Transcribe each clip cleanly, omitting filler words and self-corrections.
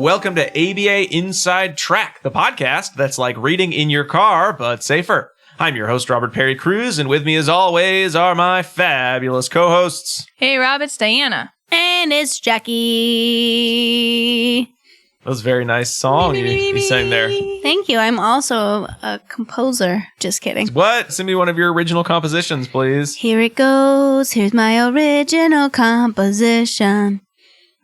Welcome to ABA Inside Track, the podcast that's like reading in your car, but safer. I'm your host, Robert Perry Cruz, and with me as always are my fabulous co-hosts. Hey, Rob, it's Diana. And it's Jackie. That was a very nice song you sang there. Thank you. I'm also a composer. Just kidding. What? Send me one of your original compositions, please. Here it goes. Here's my original composition.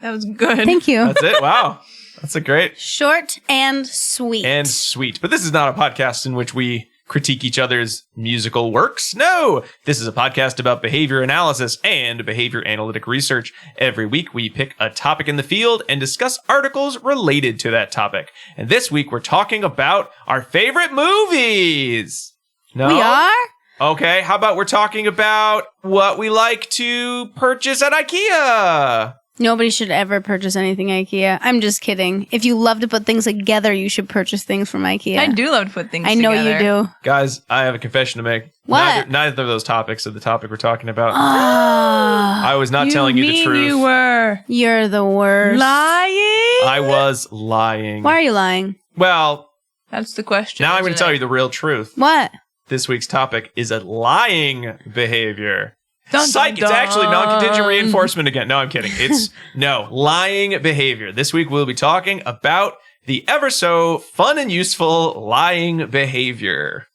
That was good. Thank you. That's it? Wow. That's a great... Short and sweet. And sweet. But this is not a podcast in which we critique each other's musical works. No! This is a podcast about behavior analysis and behavior analytic research. Every week we pick a topic in the field and discuss articles related to that topic. And this week we're talking about our favorite movies. No? We are? Okay, how about we're talking about what we like to purchase at IKEA? Nobody should ever purchase anything IKEA. I'm just kidding. If you love to put things together, you should purchase things from IKEA. I do love to put things together. I know you do. Guys, I have a confession to make. What? Neither of those topics are the topic we're talking about. I was not telling you the truth. You were. You're the worst. Lying? I was lying. Why are you lying? Well, that's the question. Now I'm going to tell you the real truth. What? This week's topic is a lying behavior. Psych, it's actually non-contingent reinforcement again. No, I'm kidding. It's lying behavior. This week we'll be talking about the ever so fun and useful lying behavior.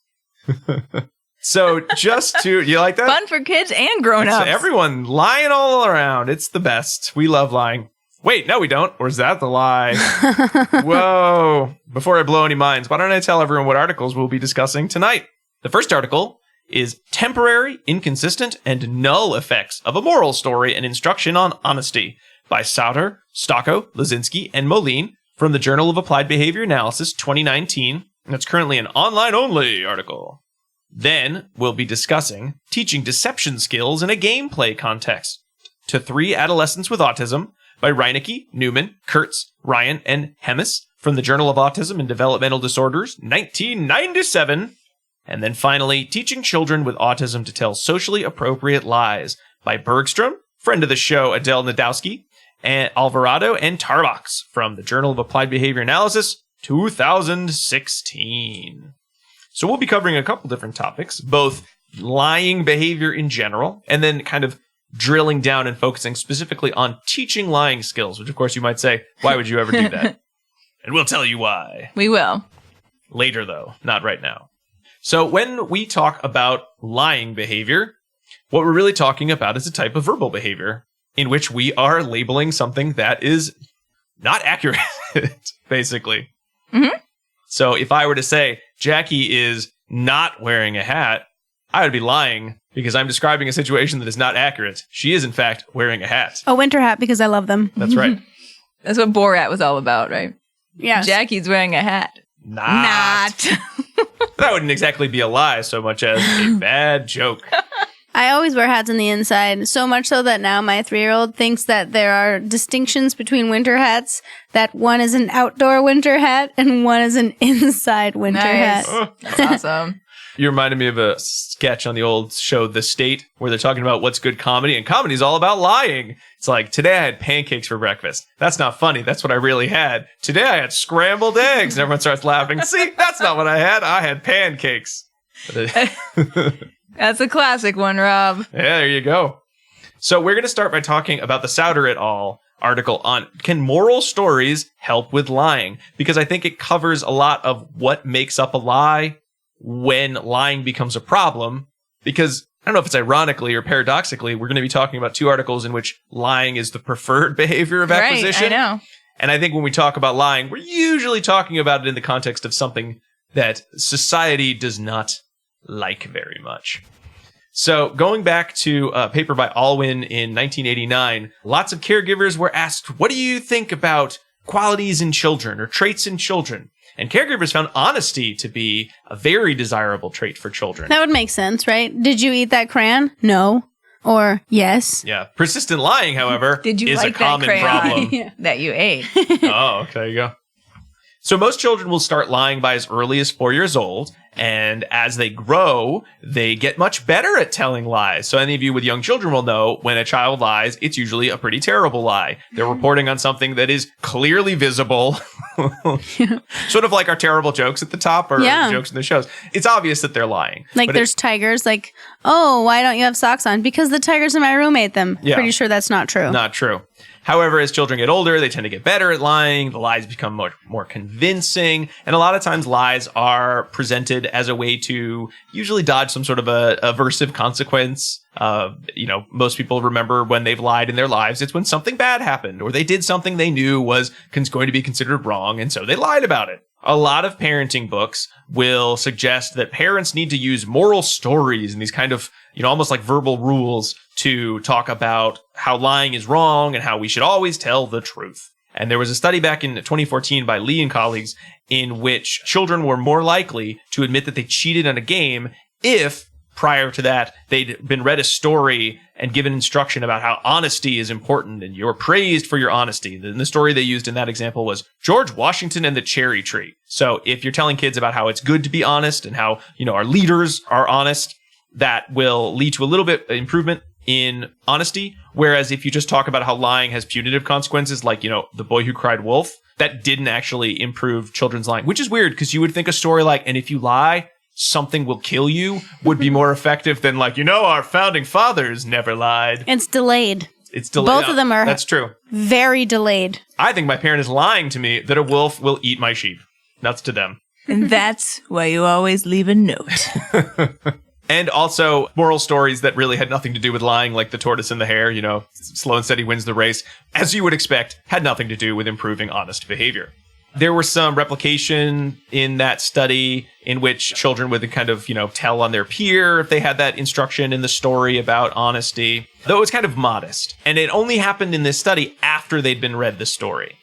So you like that? Fun for kids and grown-ups. So everyone lying all around. It's the best. We love lying. Wait, no, we don't. Or is that the lie? Whoa. Before I blow any minds, why don't I tell everyone what articles we'll be discussing tonight? The first article is Temporary, Inconsistent, and Null Effects of a Moral Story and Instruction on Honesty by Sauter, Stocko, Lazinski, and Moline from the Journal of Applied Behavior Analysis 2019. And it's currently an online-only article. Then we'll be discussing Teaching Deception Skills in a Gameplay Context to 3 Adolescents with Autism by Reinecke, Newman, Kurtz, Ryan, and Hemis from the Journal of Autism and Developmental Disorders 1997. And then finally, Teaching Children with Autism to Tell Socially Appropriate Lies by Bergstrom, friend of the show Adele Nadowski, and Alvarado and Tarbox from the Journal of Applied Behavior Analysis 2016. So we'll be covering a couple different topics, both lying behavior in general, and then kind of drilling down and focusing specifically on teaching lying skills, which of course you might say, why would you ever do that? And we'll tell you why. We will. Later though, not right now. So when we talk about lying behavior, what we're really talking about is a type of verbal behavior in which we are labeling something that is not accurate, basically. Mm-hmm. So if I were to say, Jackie is not wearing a hat, I would be lying because I'm describing a situation that is not accurate. She is, in fact, wearing a hat. A winter hat because I love them. That's right. That's what Borat was all about, right? Yeah. Jackie's wearing a hat. Not. That wouldn't exactly be a lie so much as a bad joke. I always wear hats on the inside, so much so that now my 3-year-old thinks that there are distinctions between winter hats, that one is an outdoor winter hat and one is an inside winter hat. That's awesome. You reminded me of a sketch on the old show The State where they're talking about what's good comedy, and comedy's all about lying. It's like, today I had pancakes for breakfast. That's not funny. That's what I really had. Today I had scrambled eggs. And everyone starts laughing. See, that's not what I had. I had pancakes. That's a classic one, Rob. Yeah, there you go. So we're going to start by talking about the Sauter et al. Article on can moral stories help with lying? Because I think it covers a lot of what makes up a lie when lying becomes a problem. Because I don't know if it's ironically or paradoxically, we're going to be talking about 2 articles in which lying is the preferred behavior of acquisition. Right, I know. And I think when we talk about lying, we're usually talking about it in the context of something that society does not like very much. So going back to a paper by Alwyn in 1989, lots of caregivers were asked, what do you think about qualities in children or traits in children? And caregivers found honesty to be a very desirable trait for children. That would make sense, right? Did you eat that crayon? No. Or yes. Yeah. Persistent lying, however, is like a common problem. That you ate? Oh, okay, there you go. So most children will start lying by as early as 4 years old, And as they grow, they get much better at telling lies. So any of you with young children will know when a child lies, it's usually a pretty terrible lie. They're reporting on something that is clearly visible. Sort of like our terrible jokes at the top or jokes in the shows. It's obvious that they're lying. Like there's tigers, like, oh, why don't you have socks on? Because the tigers in my room ate them. Yeah. Pretty sure that's not true. Not true. However, as children get older, they tend to get better at lying. The lies become more convincing. And a lot of times lies are presented as a way to usually dodge some sort of a aversive consequence. Most people remember when they've lied in their lives. It's when something bad happened or they did something they knew was going to be considered wrong. And so they lied about it. A lot of parenting books will suggest that parents need to use moral stories and these kind of, almost like verbal rules to talk about how lying is wrong and how we should always tell the truth. And there was a study back in 2014 by Lee and colleagues in which children were more likely to admit that they cheated on a game if prior to that they'd been read a story and given instruction about how honesty is important and you're praised for your honesty. And the story they used in that example was George Washington and the Cherry Tree. So if you're telling kids about how it's good to be honest and how, our leaders are honest, that will lead to a little bit improvement in honesty. Whereas if you just talk about how lying has punitive consequences, like, The Boy Who Cried Wolf, that didn't actually improve children's lying, which is weird because you would think a story like, and if you lie, something will kill you would be more effective than like, our founding fathers never lied. It's delayed. It's delayed. Both of them are. That's true. Very delayed. I think my parent is lying to me that a wolf will eat my sheep. Nuts to them. And that's why you always leave a note. And also moral stories that really had nothing to do with lying, like the tortoise and the hare, slow and steady wins the race, as you would expect, had nothing to do with improving honest behavior. There was some replication in that study in which children would kind of, tell on their peer if they had that instruction in the story about honesty, though it was kind of modest. And it only happened in this study after they'd been read the story.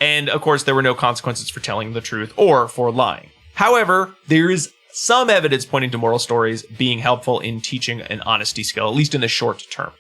And of course, there were no consequences for telling the truth or for lying. However, there is some evidence pointing to moral stories being helpful in teaching an honesty skill, at least in the short term.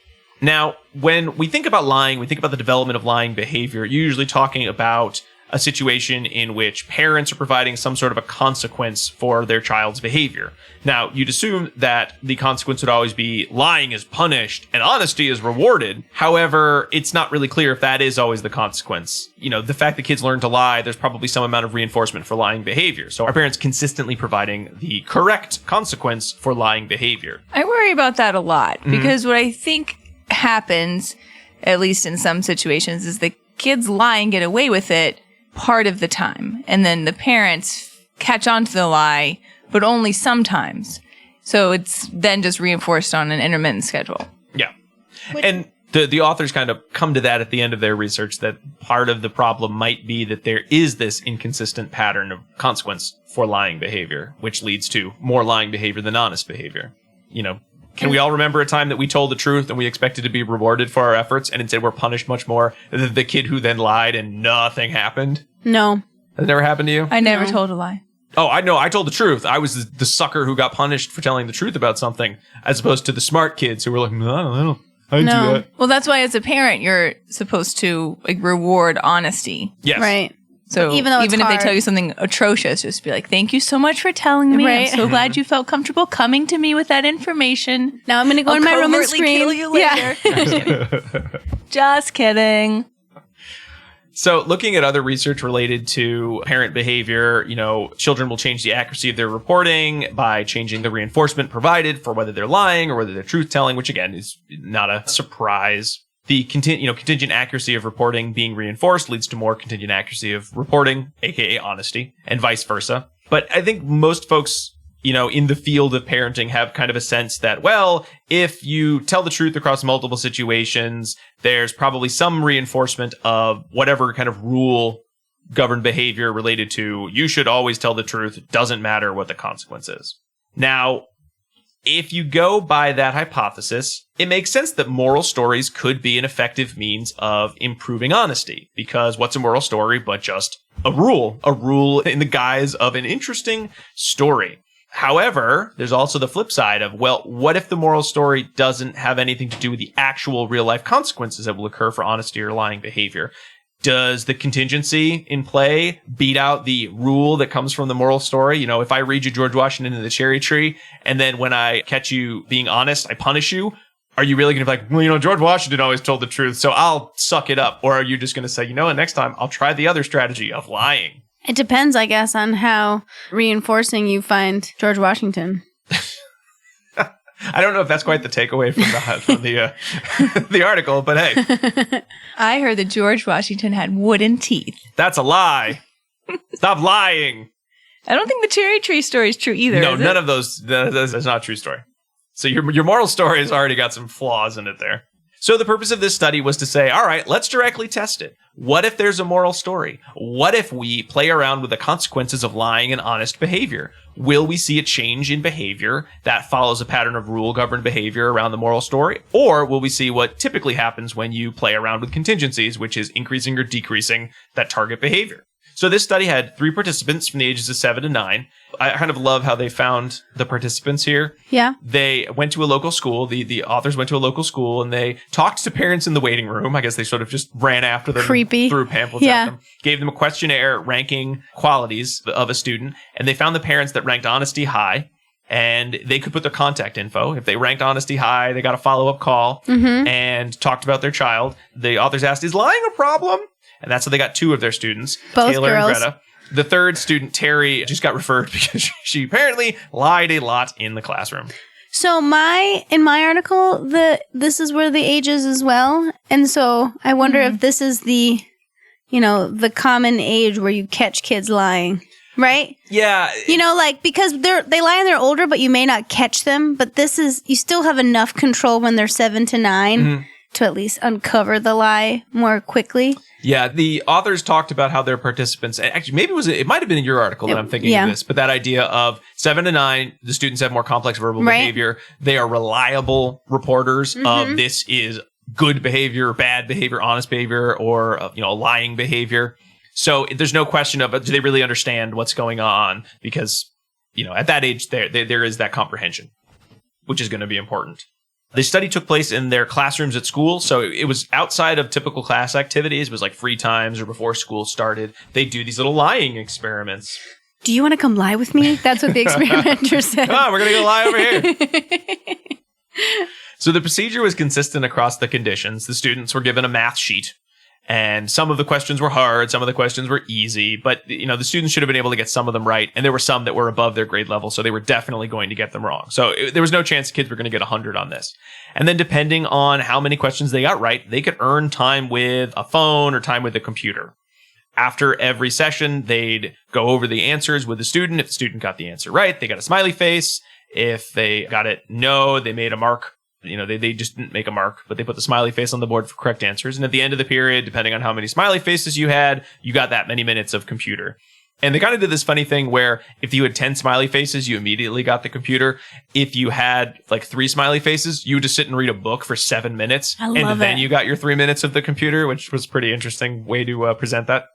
Now, when we think about lying, we think about the development of lying behavior, you're usually talking about a situation in which parents are providing some sort of a consequence for their child's behavior. Now, you'd assume that the consequence would always be lying is punished and honesty is rewarded. However, it's not really clear if that is always the consequence. The fact that kids learn to lie, there's probably some amount of reinforcement for lying behavior. So are parents consistently providing the correct consequence for lying behavior? I worry about that a lot because what I think happens, at least in some situations, is the kids lie and get away with it part of the time. And then the parents catch on to the lie, but only sometimes. So it's then just reinforced on an intermittent schedule. Yeah. And the authors kind of come to that at the end of their research, that part of the problem might be that there is this inconsistent pattern of consequence for lying behavior, which leads to more lying behavior than honest behavior. Can we all remember a time that we told the truth and we expected to be rewarded for our efforts and instead we're punished much more than the kid who then lied and nothing happened? No. That never happened to you? I never told a lie. Oh, I know. I told the truth. I was the sucker who got punished for telling the truth about something, as opposed to the smart kids who were like, no, I didn't do that. Well, that's why as a parent, you're supposed to reward honesty. Yes. Right. So even if they tell you something atrocious, just be like, thank you so much for telling me. Right. I'm so glad you felt comfortable coming to me with that information. Now I'm going to go in my room and covertly scream. kill you later. Yeah. Just kidding. So looking at other research related to parent behavior, children will change the accuracy of their reporting by changing the reinforcement provided for whether they're lying or whether they're truth-telling, which again is not a surprise. The contingent accuracy of reporting being reinforced leads to more contingent accuracy of reporting, aka honesty, and vice versa. But I think most folks, in the field of parenting have kind of a sense that, well, if you tell the truth across multiple situations, there's probably some reinforcement of whatever kind of rule governed behavior related to you should always tell the truth. It doesn't matter what the consequence is. Now, if you go by that hypothesis, it makes sense that moral stories could be an effective means of improving honesty, because what's a moral story but just a rule in the guise of an interesting story. However, there's also the flip side of, well, what if the moral story doesn't have anything to do with the actual real life consequences that will occur for honesty or lying behavior? Does the contingency in play beat out the rule that comes from the moral story? You know, if I read you George Washington and the Cherry Tree, and then when I catch you being honest, I punish you, are you really going to be like, well, you know, George Washington always told the truth, so I'll suck it up? Or are you just going to say, you know what, next time I'll try the other strategy of lying? It depends, I guess, on how reinforcing you find George Washington. I don't know if that's quite the takeaway from the article, but hey. I heard that George Washington had wooden teeth. That's a lie. Stop lying. I don't think the cherry tree story is true either. No, none of those. That's not a true story. So your moral story has already got some flaws in it there. So the purpose of this study was to say, all right, let's directly test it. What if there's a moral story? What if we play around with the consequences of lying and honest behavior? Will we see a change in behavior that follows a pattern of rule-governed behavior around the moral story? Or will we see what typically happens when you play around with contingencies, which is increasing or decreasing that target behavior? So this study had 3 participants from the ages of 7 to 9. I kind of love how they found the participants here. Yeah. They went to a local school. The authors went to a local school and they talked to parents in the waiting room. I guess they sort of just ran after them. Creepy. Threw pamphlets at them. Gave them a questionnaire ranking qualities of a student. And they found the parents that ranked honesty high. And they could put their contact info. If they ranked honesty high, they got a follow-up call and talked about their child. The authors asked, is lying a problem? And that's how they got 2 of their students, both Taylor girls. and Greta. The third student, Terry, just got referred because she apparently lied a lot in the classroom. So in my article, this is where the age is as well. And so I wonder if this is the common age where you catch kids lying. Right? Yeah. You know, like, because they lie when they're older, but you may not catch them. But you still have enough control when they're 7 to 9 to at least uncover the lie more quickly. Yeah, the authors talked about how their participants, actually, maybe it might have been in your article that I'm thinking of this, but that idea of 7 to 9, the students have more complex verbal behavior. They are reliable reporters of this is good behavior, bad behavior, honest behavior, or, lying behavior. So there's no question of, do they really understand what's going on? Because, at that age, there is that comprehension, which is going to be important. The study took place in their classrooms at school, so it was outside of typical class activities. It was like free times or before school started. They do these little lying experiments. Do you want to come lie with me? That's what the experimenter said. Come on, we're going to go lie over here. So the procedure was consistent across the conditions. The students were given a math sheet. And some of the questions were hard, some of the questions were easy, but the students should have been able to get some of them right, and there were some that were above their grade level, so they were definitely going to get them wrong. So there was no chance kids were going to get 100 on this. And then depending on how many questions they got right, they could earn time with a phone or time with a computer. After every session, they'd go over the answers with the student. If the student got the answer right, they got a smiley face. If they got it no, they made a mark. They just didn't make a mark, but they put the smiley face on the board for correct answers. And at the end of the period, depending on how many smiley faces you had, you got that many minutes of computer. And they kind of did this funny thing where if you had 10 smiley faces, you immediately got the computer. If you had like 3 smiley faces, you would just sit and read a book for 7 minutes. And then you got your 3 minutes of the computer, which was a pretty interesting way to present that.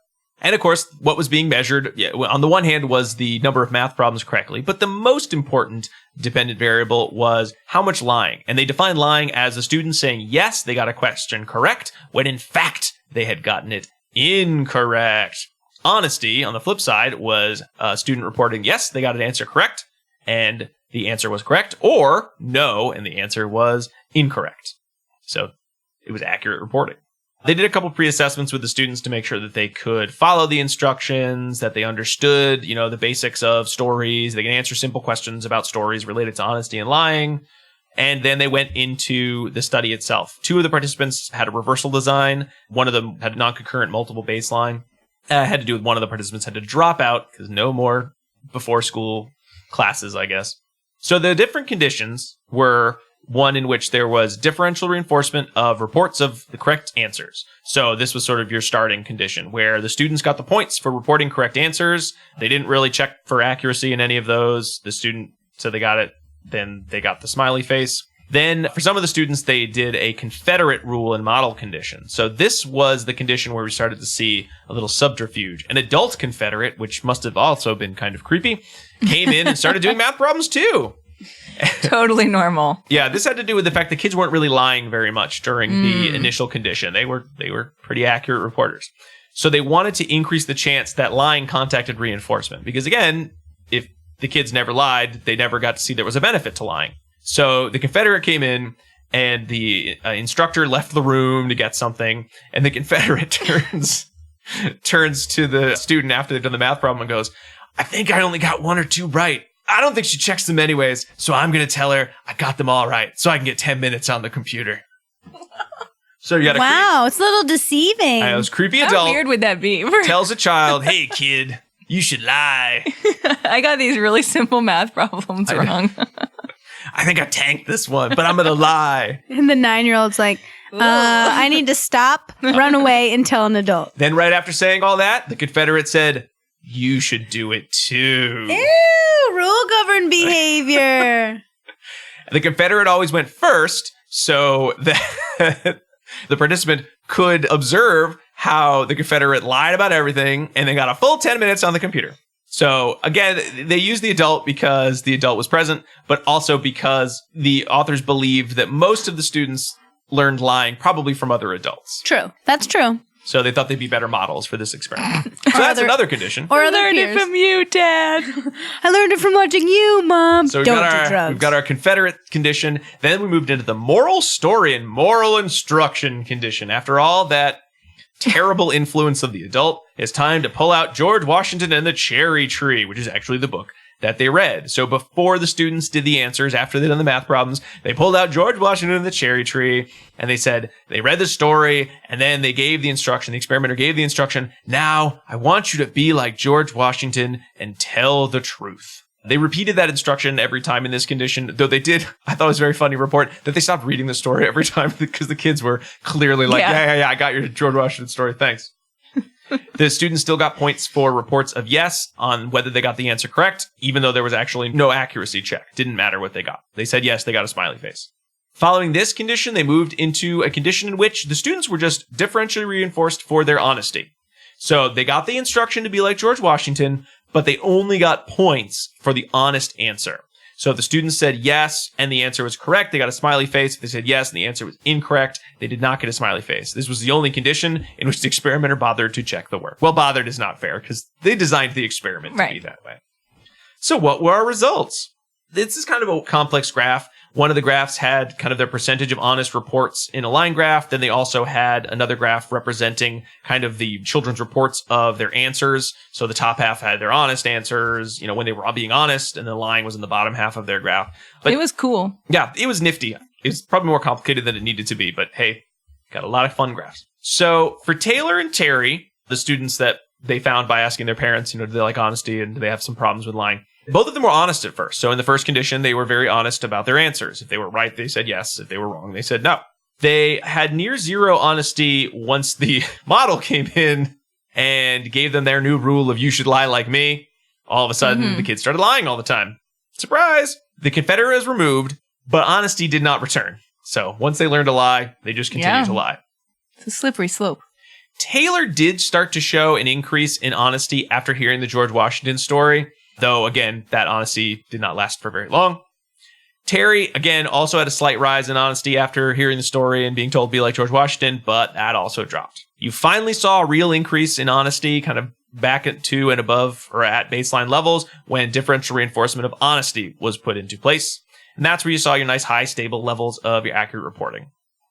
And of course, what was being measured, on the one hand, was the number of math problems correctly, but the most important dependent variable was how much lying. And they defined lying as a student saying, yes, they got a question correct, when in fact, they had gotten it incorrect. Honesty, on the flip side, was a student reporting, yes, they got an answer correct, and the answer was correct, or no, and the answer was incorrect. So it was accurate reporting. They did a couple pre-assessments with the students to make sure that they could follow the instructions, that they understood, the basics of stories. They can answer simple questions about stories related to honesty and lying. And then they went into the study itself. 2 of the participants had a reversal design. One of them had a non-concurrent multiple baseline. Had to do with one of the participants had to drop out because no more before school classes, I guess. So the different conditions were one in which there was differential reinforcement of reports of the correct answers. So this was sort of your starting condition where the students got the points for reporting correct answers. They didn't really check for accuracy in any of those. The student said they got it, then they got the smiley face. Then for some of the students, they did a Confederate rule and model condition. So this was the condition where we started to see a little subterfuge. An adult Confederate, which must have also been kind of creepy, came in and started doing math problems too. Totally normal. Yeah, this had to do with the fact that kids weren't really lying very much during the initial condition. They were pretty accurate reporters. So they wanted to increase the chance that lying contacted reinforcement. Because again, if the kids never lied, they never got to see there was a benefit to lying. So the Confederate came in, and the instructor left the room to get something, and the Confederate turns to the student after they've done the math problem and goes, I think I only got 1 or 2 right. I don't think she checks them anyways, so I'm going to tell her I got them all right so I can get 10 minutes on the computer. So you got wow, it's a little deceiving. I know, this creepy How adult weird would that be? tells a child, hey, kid, you should lie. I got these really simple math problems wrong. I think I tanked this one, but I'm going to lie. And the 9-year-old's like, I need to stop, run away, and tell an adult. Then right after saying all that, the Confederate said, you should do it too. Ew, rule-governed behavior. The Confederate always went first, so that the participant could observe how the Confederate lied about everything, and they got a full 10 minutes on the computer. So again, they used the adult because the adult was present, but also because the authors believed that most of the students learned lying probably from other adults. True. That's true. So they thought they'd be better models for this experiment. So that's another condition. Or I other learned peers. it from you, Dad. I learned it from watching you, Mom. So Don't do drugs. we've got our Confederate condition. Then we moved into the moral story and moral instruction condition. After all that terrible influence of the adult, it's time to pull out George Washington and the Cherry Tree, which is actually the book that they read. So before the students did the answers, after they'd done the math problems, they pulled out George Washington and the Cherry Tree, and they said, they read the story, and then they gave the instruction, the experimenter gave the instruction, now I want you to be like George Washington and tell the truth. They repeated that instruction every time in this condition, though they did, I thought it was a very funny report, that they stopped reading the story every time because the kids were clearly like, yeah, I got your George Washington story, thanks. The students still got points for reports of yes on whether they got the answer correct, even though there was actually no accuracy check. Didn't matter what they got. They said yes, they got a smiley face. Following this condition, they moved into a condition in which the students were just differentially reinforced for their honesty. So they got the instruction to be like George Washington, but they only got points for the honest answer. So if the students said yes and the answer was correct, they got a smiley face. If they said yes and the answer was incorrect, they did not get a smiley face. This was the only condition in which the experimenter bothered to check the work. Well, bothered is not fair because they designed the experiment to be that way. So what were our results? This is kind of a complex graph. One of the graphs had kind of their percentage of honest reports in a line graph. Then they also had another graph representing kind of the children's reports of their answers. So the top half had their honest answers, when they were all being honest, and the lying was in the bottom half of their graph. But it was cool. Yeah, it was nifty. It was probably more complicated than it needed to be, but hey, got a lot of fun graphs. So for Taylor and Terry, the students that they found by asking their parents, do they like honesty and do they have some problems with lying? Both of them were honest at first. So in the first condition, they were very honest about their answers. If they were right, they said yes. If they were wrong, they said no. They had near zero honesty once the model came in and gave them their new rule of you should lie like me. All of a sudden, the kids started lying all the time. Surprise! The Confederate was removed, but honesty did not return. So once they learned to lie, they just continued to lie. It's a slippery slope. Taylor did start to show an increase in honesty after hearing the George Washington story. Though, again, that honesty did not last for very long. Terry, again, also had a slight rise in honesty after hearing the story and being told to be like George Washington, but that also dropped. You finally saw a real increase in honesty, kind of back at to and above or at baseline levels when differential reinforcement of honesty was put into place. And that's where you saw your nice high stable levels of your accurate reporting.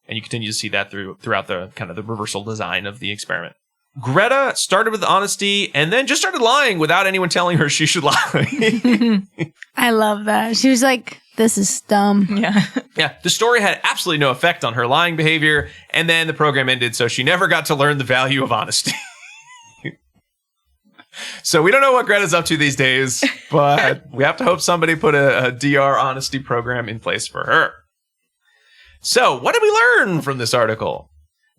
And you continue to see that throughout the kind of the reversal design of the experiment. Greta started with honesty and then just started lying without anyone telling her she should lie. I love that. She was like, this is dumb. Yeah. The story had absolutely no effect on her lying behavior. And then the program ended, so she never got to learn the value of honesty. So we don't know what Greta's up to these days, but we have to hope somebody put a DR honesty program in place for her. So what did we learn from this article?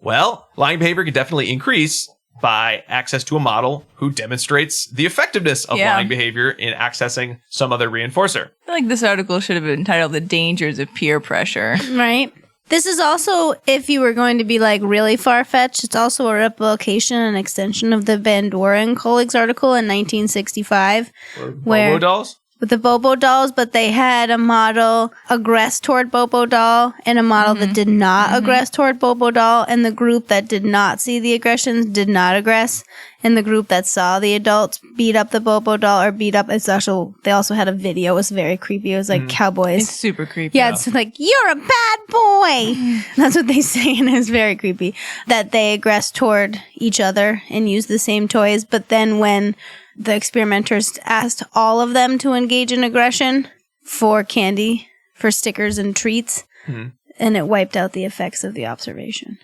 Well, lying behavior can definitely increase by access to a model who demonstrates the effectiveness of lying behavior in accessing some other reinforcer. I feel like this article should have been entitled The Dangers of Peer Pressure. Right. This is also, if you were going to be like really far-fetched, it's also a replication and extension of the Van Doren colleagues article in 1965. Where dolls? with the Bobo dolls, but they had a model aggress toward Bobo doll and a model that did not aggress toward Bobo doll, and the group that did not see the aggressions did not aggress, and the group that saw the adults beat up the Bobo doll or beat up, they also had a video. It was very creepy. It was like cowboys. It's super creepy. Yeah, it's like, you're a bad boy. That's what they say, and it's very creepy. That they aggress toward each other and use the same toys, but then when the experimenters asked all of them to engage in aggression for candy, for stickers and treats, and it wiped out the effects of the observation.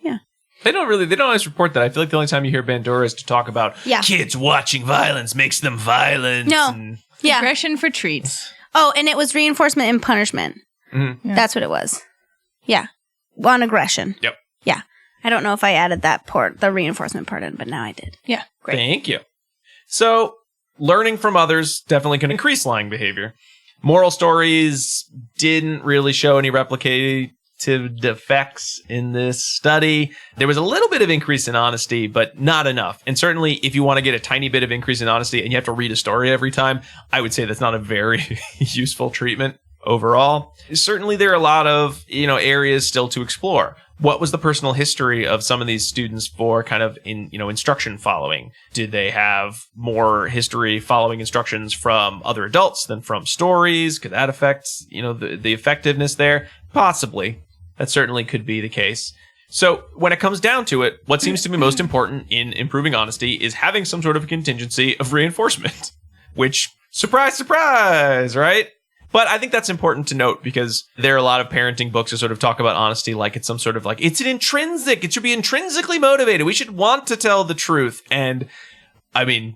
Yeah. They don't always report that. I feel like the only time you hear Bandura is to talk about kids watching violence makes them violent. No. Yeah. Aggression for treats. Oh, and it was reinforcement and punishment. Yeah. That's what it was. Yeah. On aggression. Yep. Yeah. I don't know if I added that the reinforcement part in, but now I did. Yeah. Great. Thank you. So, learning from others definitely can increase lying behavior. Moral stories didn't really show any replicative defects in this study. There was a little bit of increase in honesty, but not enough. And certainly, if you want to get a tiny bit of increase in honesty and you have to read a story every time, I would say that's not a very useful treatment overall. Certainly, there are a lot of, areas still to explore. What was the personal history of some of these students for kind of instruction following? Did they have more history following instructions from other adults than from stories? Could that affect, the effectiveness there? Possibly. That certainly could be the case. So when it comes down to it, what seems to be most important in improving honesty is having some sort of a contingency of reinforcement, which, surprise, surprise, right? But I think that's important to note because there are a lot of parenting books that sort of talk about honesty like it's some sort of it's an intrinsic, it should be intrinsically motivated. We should want to tell the truth. And I mean,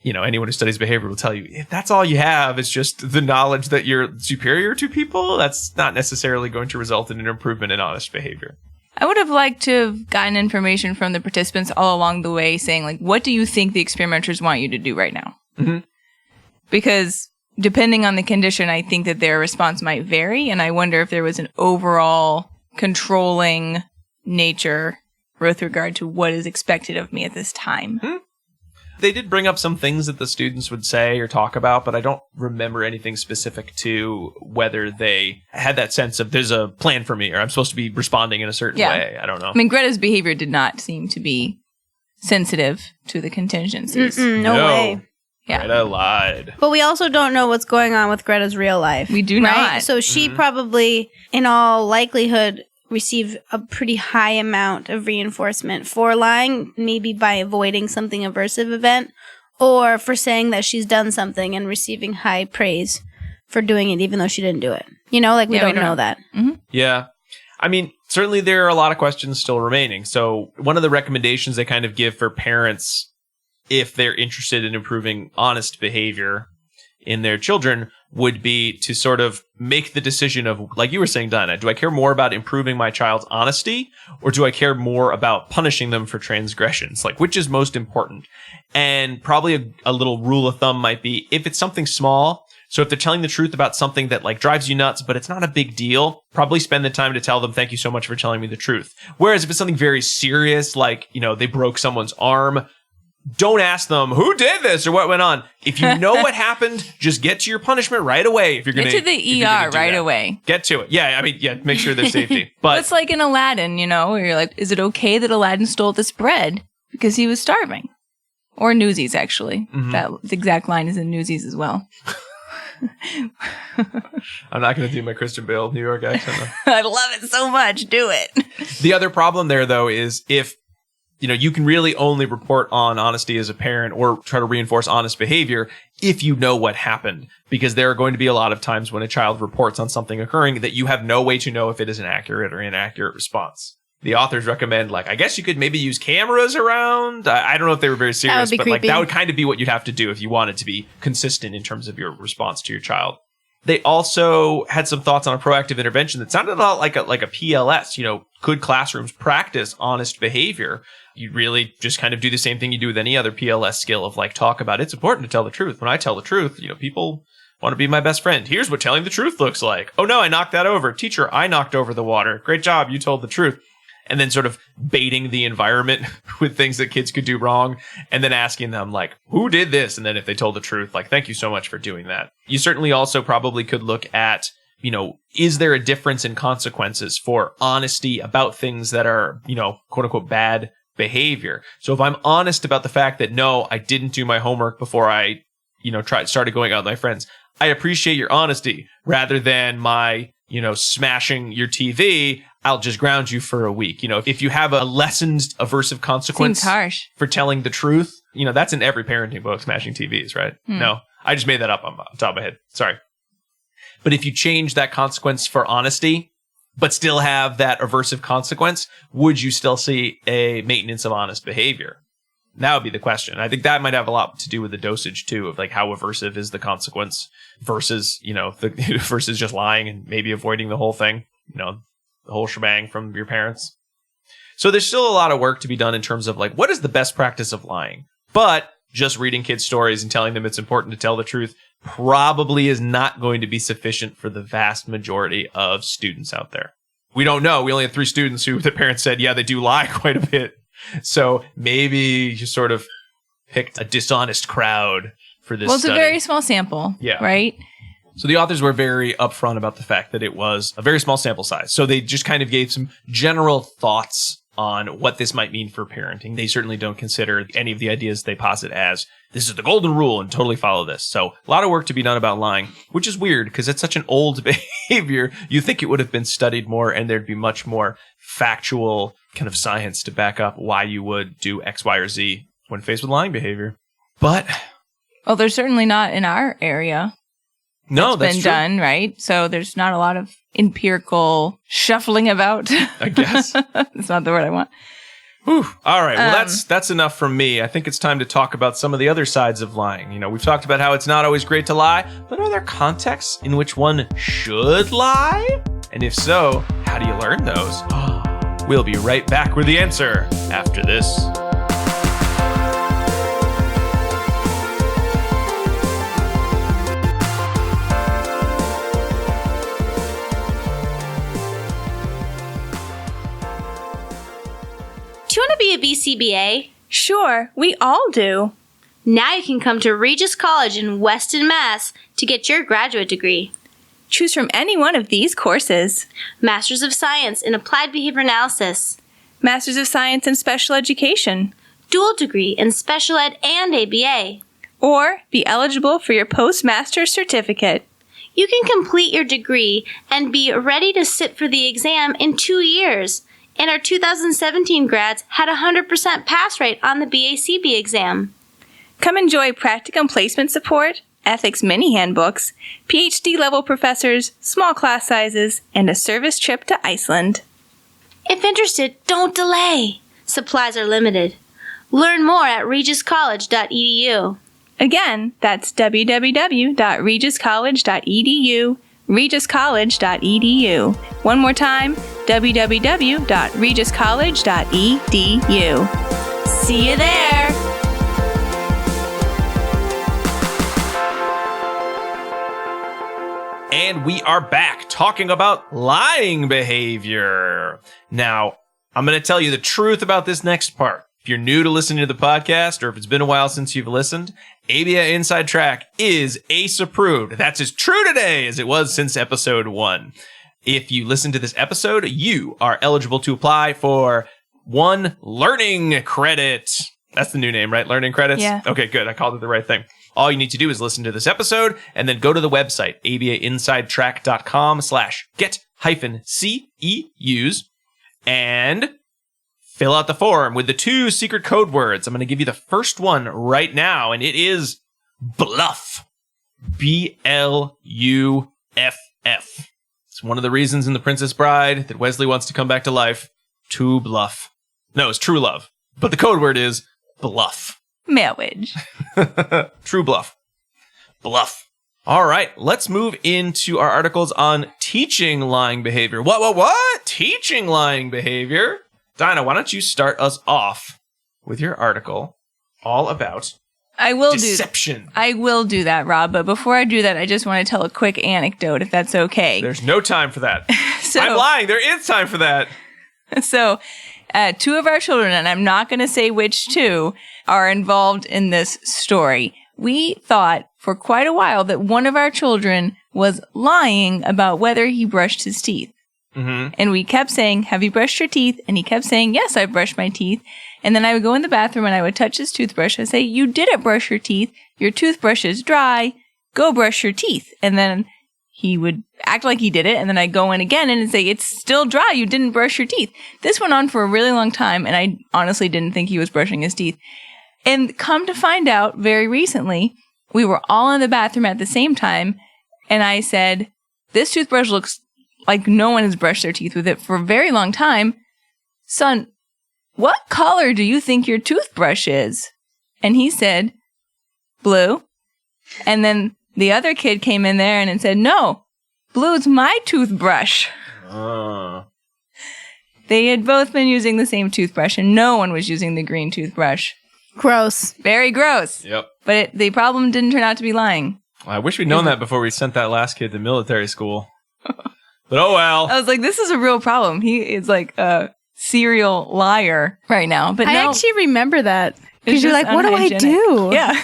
anyone who studies behavior will tell you if that's all you have, it's just the knowledge that you're superior to people. That's not necessarily going to result in an improvement in honest behavior. I would have liked to have gotten information from the participants all along the way saying, what do you think the experimenters want you to do right now? Mm-hmm. Because depending on the condition, I think that their response might vary, and I wonder if there was an overall controlling nature with regard to what is expected of me at this time. Hmm. They did bring up some things that the students would say or talk about, but I don't remember anything specific to whether they had that sense of there's a plan for me or I'm supposed to be responding in a certain way. I don't know. I mean, Greta's behavior did not seem to be sensitive to the contingencies. No way. Yeah. Greta lied. But we also don't know what's going on with Greta's real life. We do not. So she probably, in all likelihood, received a pretty high amount of reinforcement for lying, maybe by avoiding something aversive event, or for saying that she's done something and receiving high praise for doing it, even though she didn't do it. We don't know that. Mm-hmm. Yeah. I mean, certainly there are a lot of questions still remaining. So one of the recommendations they kind of give for parents if they're interested in improving honest behavior in their children would be to sort of make the decision of, like you were saying, Dinah, do I care more about improving my child's honesty or do I care more about punishing them for transgressions? Which is most important? And probably a little rule of thumb might be if it's something small, so if they're telling the truth about something that drives you nuts, but it's not a big deal, probably spend the time to tell them, thank you so much for telling me the truth. Whereas if it's something very serious, they broke someone's arm, don't ask them who did this or what went on. If you know what happened, just get to your punishment right away. If you're going to get to the ER right away. Get to it. Yeah, make sure there's safety. But it's like in Aladdin, where you're like, is it okay that Aladdin stole this bread because he was starving? Or Newsies, actually. Mm-hmm. That exact line is in Newsies as well. I'm not going to do my Christian Bale New York accent. I love it so much. Do it. The other problem there, though, is if you can really only report on honesty as a parent or try to reinforce honest behavior if you know what happened, because there are going to be a lot of times when a child reports on something occurring that you have no way to know if it is an accurate or inaccurate response. The authors recommend, I guess you could maybe use cameras around. I don't know if they were very serious, but creepy. That would kind of be what you'd have to do if you wanted to be consistent in terms of your response to your child. They also had some thoughts on a proactive intervention that sounded a lot like a PLS. Could classrooms practice honest behavior? You really just kind of do the same thing you do with any other PLS skill of talk about it's important to tell the truth. When I tell the truth, people want to be my best friend. Here's what telling the truth looks like. Oh no, I knocked that over. Teacher, I knocked over the water. Great job. You told the truth. and then sort of baiting the environment with things that kids could do wrong, and then asking them, like, who did this? And then if they told the truth, like, thank you so much for doing that. You certainly also probably could look at, is there a difference in consequences for honesty about things that are, quote unquote, bad behavior? So if I'm honest about the fact that, no, I didn't do my homework before I, started going out with my friends, I appreciate your honesty, rather than my, smashing your TV, I'll just ground you for a week. If you have a lessened aversive consequence Seems harsh. for telling the truth, that's in every parenting book, smashing TVs, right? No, I just made that up on top of my head. Sorry. But if you change that consequence for honesty, but still have that aversive consequence, would you still see a maintenance of honest behavior? That would be the question. I think that might have a lot to do with the dosage too, of like how aversive is the consequence versus, versus just lying and maybe avoiding the whole thing, the whole shebang from your parents. So there's still a lot of work to be done in terms of like, what is the best practice of lying? But just reading kids' stories and telling them it's important to tell the truth probably is not going to be sufficient for the vast majority of students out there. We don't know. We only had 3 students who the parents said, yeah, they do lie quite a bit. So maybe you sort of picked a dishonest crowd for this study. Well, it's a very small sample, right? So the authors were very upfront about the fact that it was a very small sample size. So they just kind of gave some general thoughts on what this might mean for parenting. They certainly don't consider any of the ideas they posit as, this is the golden rule and totally follow this. So a lot of work to be done about lying, which is weird because it's such an old behavior. You think it would have been studied more and there'd be much more factual kind of science to back up why you would do X, Y, or Z when faced with lying behavior. But well, there's certainly not in our area. No, that's been true. done, right? So there's not a lot of empirical shuffling about. I guess. That's not the word I want. Whew. All right. Well, that's enough from me. I think it's time to talk about some of the other sides of lying. We've talked about how it's not always great to lie, but are there contexts in which one should lie? And if so, how do you learn those? We'll be right back with the answer after this. Do you want to be a BCBA? Sure, we all do. Now you can come to Regis College in Weston, Mass. to get your graduate degree. Choose from any one of these courses. Masters of Science in Applied Behavior Analysis. Masters of Science in Special Education. Dual degree in Special Ed and ABA. Or be eligible for your postmaster's certificate. You can complete your degree and be ready to sit for the exam in 2 years. And our 2017 grads had a 100% pass rate on the BACB exam. Come enjoy practicum placement support, ethics mini handbooks, PhD-level professors, small class sizes, and a service trip to Iceland. If interested, don't delay. Supplies are limited. Learn more at regiscollege.edu. Again, that's www.regiscollege.edu, regiscollege.edu. One more time, www.regiscollege.edu. See you there! And we are back talking about lying behavior. Now, I'm going to tell you the truth about this next part. If you're new to listening to the podcast, or if it's been a while since you've listened, ABA Inside Track is ACE approved. That's as true today as it was since episode 1. If you listen to this episode, you are eligible to apply for 1 learning credit. That's the new name, right? Learning credits? Yeah. Okay, good. I called it the right thing. All you need to do is listen to this episode and then go to the website, abainsidetrack.com/get-CEUs, and fill out the form with the 2 secret code words. I'm going to give you the first one right now, and it is BLUFF. BLUFF. It's one of the reasons in The Princess Bride that Wesley wants to come back to life. To bluff. No, it's true love. But the code word is BLUFF. Marriage. True bluff. Bluff. All right, let's move into our articles on teaching lying behavior. What? Teaching lying behavior? Dinah, why don't you start us off with your article all about deception. I will do that, Rob. But before I do that, I just want to tell a quick anecdote, if that's okay. There's no time for that. So, I'm lying. There is time for that. So 2 of our children, and I'm not going to say which 2, are involved in this story. We thought for quite a while that one of our children was lying about whether he brushed his teeth. Mm-hmm. And we kept saying, have you brushed your teeth? And he kept saying, yes, I've brushed my teeth. And then I would go in the bathroom and I would touch his toothbrush and say, you didn't brush your teeth. Your toothbrush is dry. Go brush your teeth. And then he would act like he did it. And then I'd go in again and say, it's still dry. You didn't brush your teeth. This went on for a really long time. And I honestly didn't think he was brushing his teeth. And come to find out very recently, we were all in the bathroom at the same time. And I said, this toothbrush looks like no one has brushed their teeth with it for a very long time. Son, what color do you think your toothbrush is? And he said, blue. And then the other kid came in there and said, no, blue's my toothbrush. They had both been using the same toothbrush and no one was using the green toothbrush. Gross. Very gross. Yep. But the problem didn't turn out to be lying. I wish we'd known that before we sent that last kid to military school. But oh well. I was like, this is a real problem. He is like a serial liar right now. But I no, actually remember that. Because it's you're just like, what do I unhygienic. do? Yeah.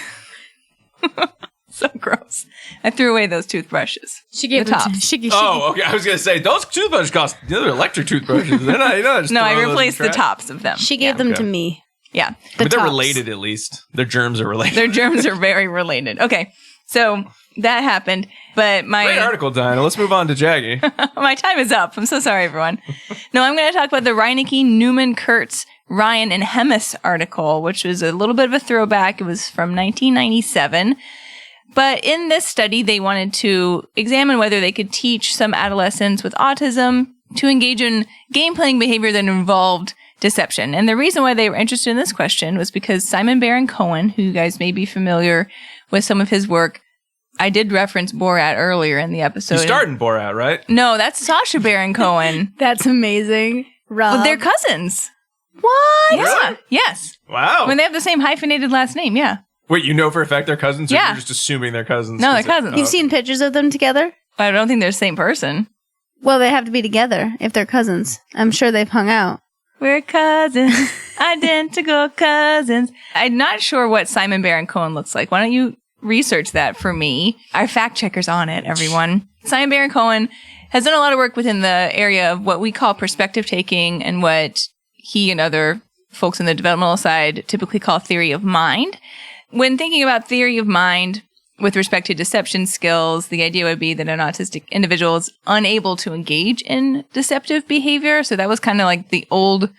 So gross. I threw away those toothbrushes. She gave the them tops. Oh, okay. I was going to say, those toothbrushes cost, they're electric toothbrushes. They're not, just No, throw I those in replaced the trash. tops of them. She gave them Okay. to me. Yeah. But they're tops. related at least. Their germs are related. Their germs are very related. Okay. So that happened. But Great article, Diana. Let's move on to Jaggy. my time is up. I'm so sorry, everyone. No, I'm going to talk about the Reinecke, Newman, Kurtz, Ryan, and Hemis article, which was a little bit of a throwback. It was from 1997. But in this study, they wanted to examine whether they could teach some adolescents with autism to engage in game-playing behavior that involved deception. And the reason why they were interested in this question was because Simon Baron-Cohen, who you guys may be familiar with some of his work, I did reference Borat earlier in the episode. You starred in Borat, right? No, that's Sacha Baron Cohen. That's amazing. Rob. Well, they're cousins. What? Yeah. Really? Yes. Wow. I mean, they have the same hyphenated last name. Yeah. Wait, you know for a fact they're cousins? Or Yeah. you're just assuming they're cousins? No, they're 'Cause cousins. You've seen pictures of them together? I don't think they're the same person. Well, they have to be together if they're cousins. I'm sure they've hung out. We're cousins, identical cousins. I'm not sure what Simon Baron-Cohen looks like. Why don't you research that for me? Our fact checker's on it, everyone. Simon Baron-Cohen has done a lot of work within the area of what we call perspective taking and what he and other folks in the developmental side typically call theory of mind. When thinking about theory of mind with respect to deception skills, the idea would be that an autistic individual is unable to engage in deceptive behavior. So that was kind of like the old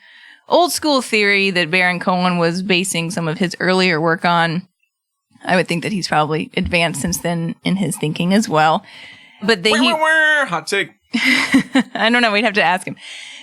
school theory that Baron-Cohen was basing some of his earlier work on. I would think that he's probably advanced since then in his thinking as well. But hot take. I don't know. We'd have to ask him.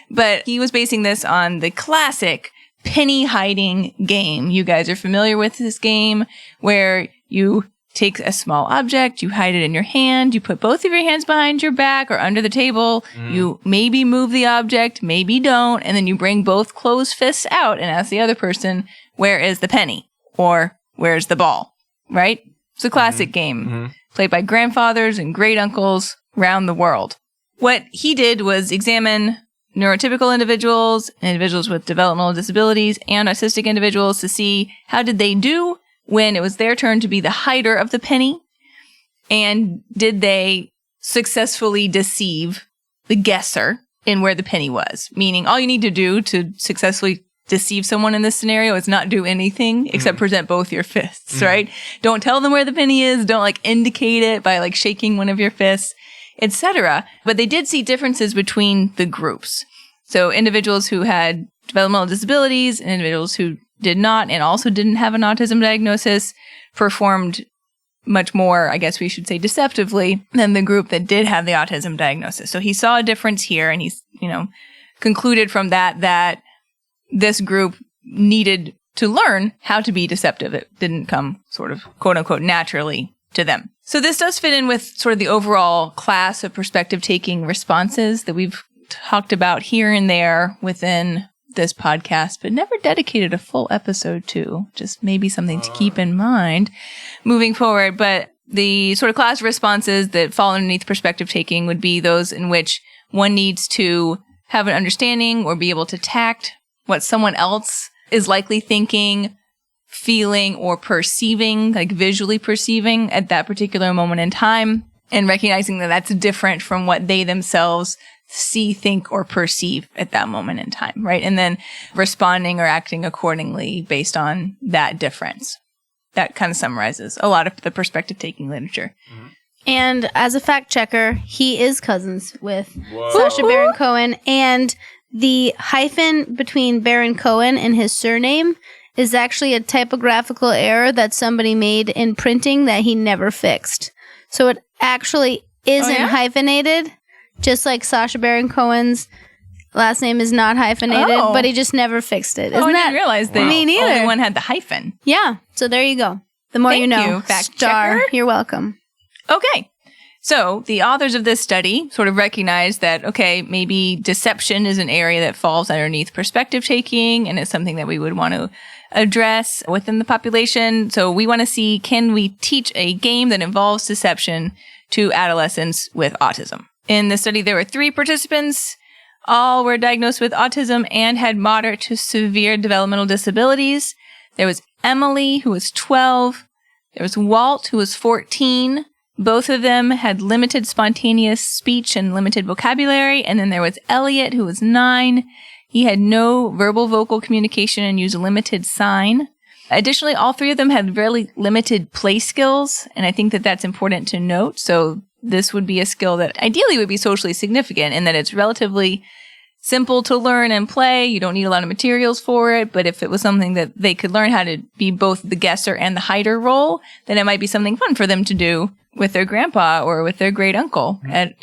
But he was basing this on the classic penny hiding game. You guys are familiar with this game where you take a small object, you hide it in your hand, you put both of your hands behind your back or under the table, you maybe move the object, maybe don't, and then you bring both closed fists out and ask the other person, where is the penny? Or where's the ball? Right? It's a classic game played by grandfathers and great uncles around the world. What he did was examine neurotypical individuals, individuals with developmental disabilities, and autistic individuals to see how did they do when it was their turn to be the hider of the penny, and did they successfully deceive the guesser in where the penny was? Meaning all you need to do to successfully deceive someone in this scenario is not do anything except present both your fists, right? Don't tell them where the penny is. Don't indicate it by shaking one of your fists, etc. But they did see differences between the groups. So individuals who had developmental disabilities and individuals who did not and also didn't have an autism diagnosis performed much more, I guess we should say, deceptively than the group that did have the autism diagnosis. So he saw a difference here, and he's, concluded from that this group needed to learn how to be deceptive. It didn't come sort of quote unquote naturally to them. So this does fit in with sort of the overall class of perspective taking responses that we've talked about here and there within this podcast, but never dedicated a full episode to. Just maybe something to keep in mind moving forward. But the sort of class of responses that fall underneath perspective taking would be those in which one needs to have an understanding or be able to tact what someone else is likely thinking, feeling, or perceiving, like visually perceiving at that particular moment in time, and recognizing that that's different from what they themselves see, think, or perceive at that moment in time, right? And then responding or acting accordingly based on that difference. That kind of summarizes a lot of the perspective-taking literature. Mm-hmm. And as a fact checker, he is cousins with Sacha Baron Cohen. And the hyphen between Baron-Cohen and his surname is actually a typographical error that somebody made in printing that he never fixed. So it actually isn't hyphenated, just like Sacha Baron Cohen's last name is not hyphenated, but he just never fixed it. I didn't realize that Me neither. only one had the hyphen. Yeah, so there you go. The more you know. Thank you, fact Star, checker. you're welcome. Okay. So the authors of this study sort of recognized that, okay, maybe deception is an area that falls underneath perspective taking, and it's something that we would want to address within the population. So we want to see, can we teach a game that involves deception to adolescents with autism? In the study, there were 3 participants. All were diagnosed with autism and had moderate to severe developmental disabilities. There was Emily, who was 12. There was Walt, who was 14. Both of them had limited spontaneous speech and limited vocabulary. And then there was Elliot, who was 9. He had no verbal vocal communication and used limited sign. Additionally, all 3 of them had really limited play skills. And I think that that's important to note. So this would be a skill that ideally would be socially significant in that it's relatively simple to learn and play. You don't need a lot of materials for it. But if it was something that they could learn how to be both the guesser and the hider role, then it might be something fun for them to do with their grandpa or with their great uncle at,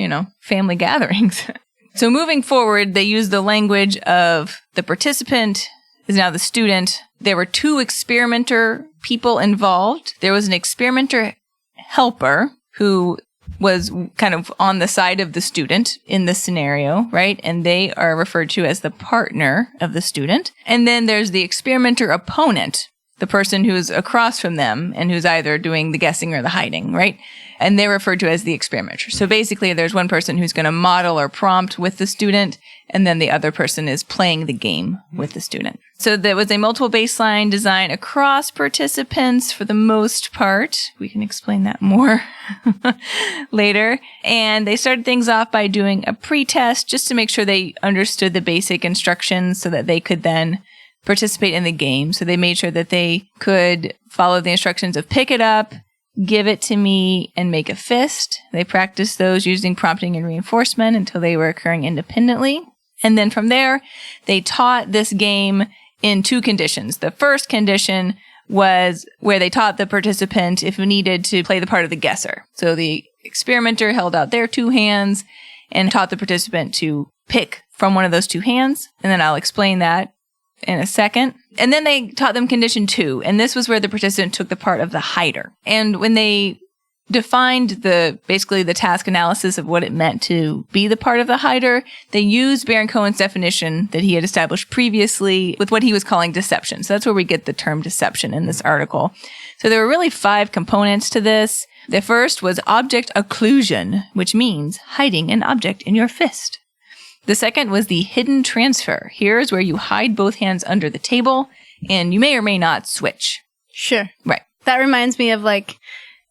family gatherings. So moving forward, they used the language of the participant is now the student. There were 2 experimenter people involved. There was an experimenter helper who was kind of on the side of the student in this scenario, right? And they are referred to as the partner of the student. And then there's the experimenter opponent, the person who's across from them and who's either doing the guessing or the hiding, right? And they're referred to as the experimenter. So basically, there's one person who's going to model or prompt with the student, and then the other person is playing the game with the student. So there was a multiple baseline design across participants for the most part. We can explain that more later. And they started things off by doing a pretest just to make sure they understood the basic instructions so that they could then participate in the game. So they made sure that they could follow the instructions of pick it up, give it to me, and make a fist. They practiced those using prompting and reinforcement until they were occurring independently. And then from there, they taught this game in 2 conditions. The first condition was where they taught the participant if needed to play the part of the guesser. So the experimenter held out their 2 hands and taught the participant to pick from one of those 2 hands. And then I'll explain that in a second. And then they taught them condition 2. And this was where the participant took the part of the hider. And when they defined basically the task analysis of what it meant to be the part of the hider, they used Baron-Cohen's definition that he had established previously with what he was calling deception. So that's where we get the term deception in this article. So there were really 5 components to this. The first was object occlusion, which means hiding an object in your fist. The second was the hidden transfer. Here's where you hide both hands under the table, and you may or may not switch. Sure. Right. That reminds me of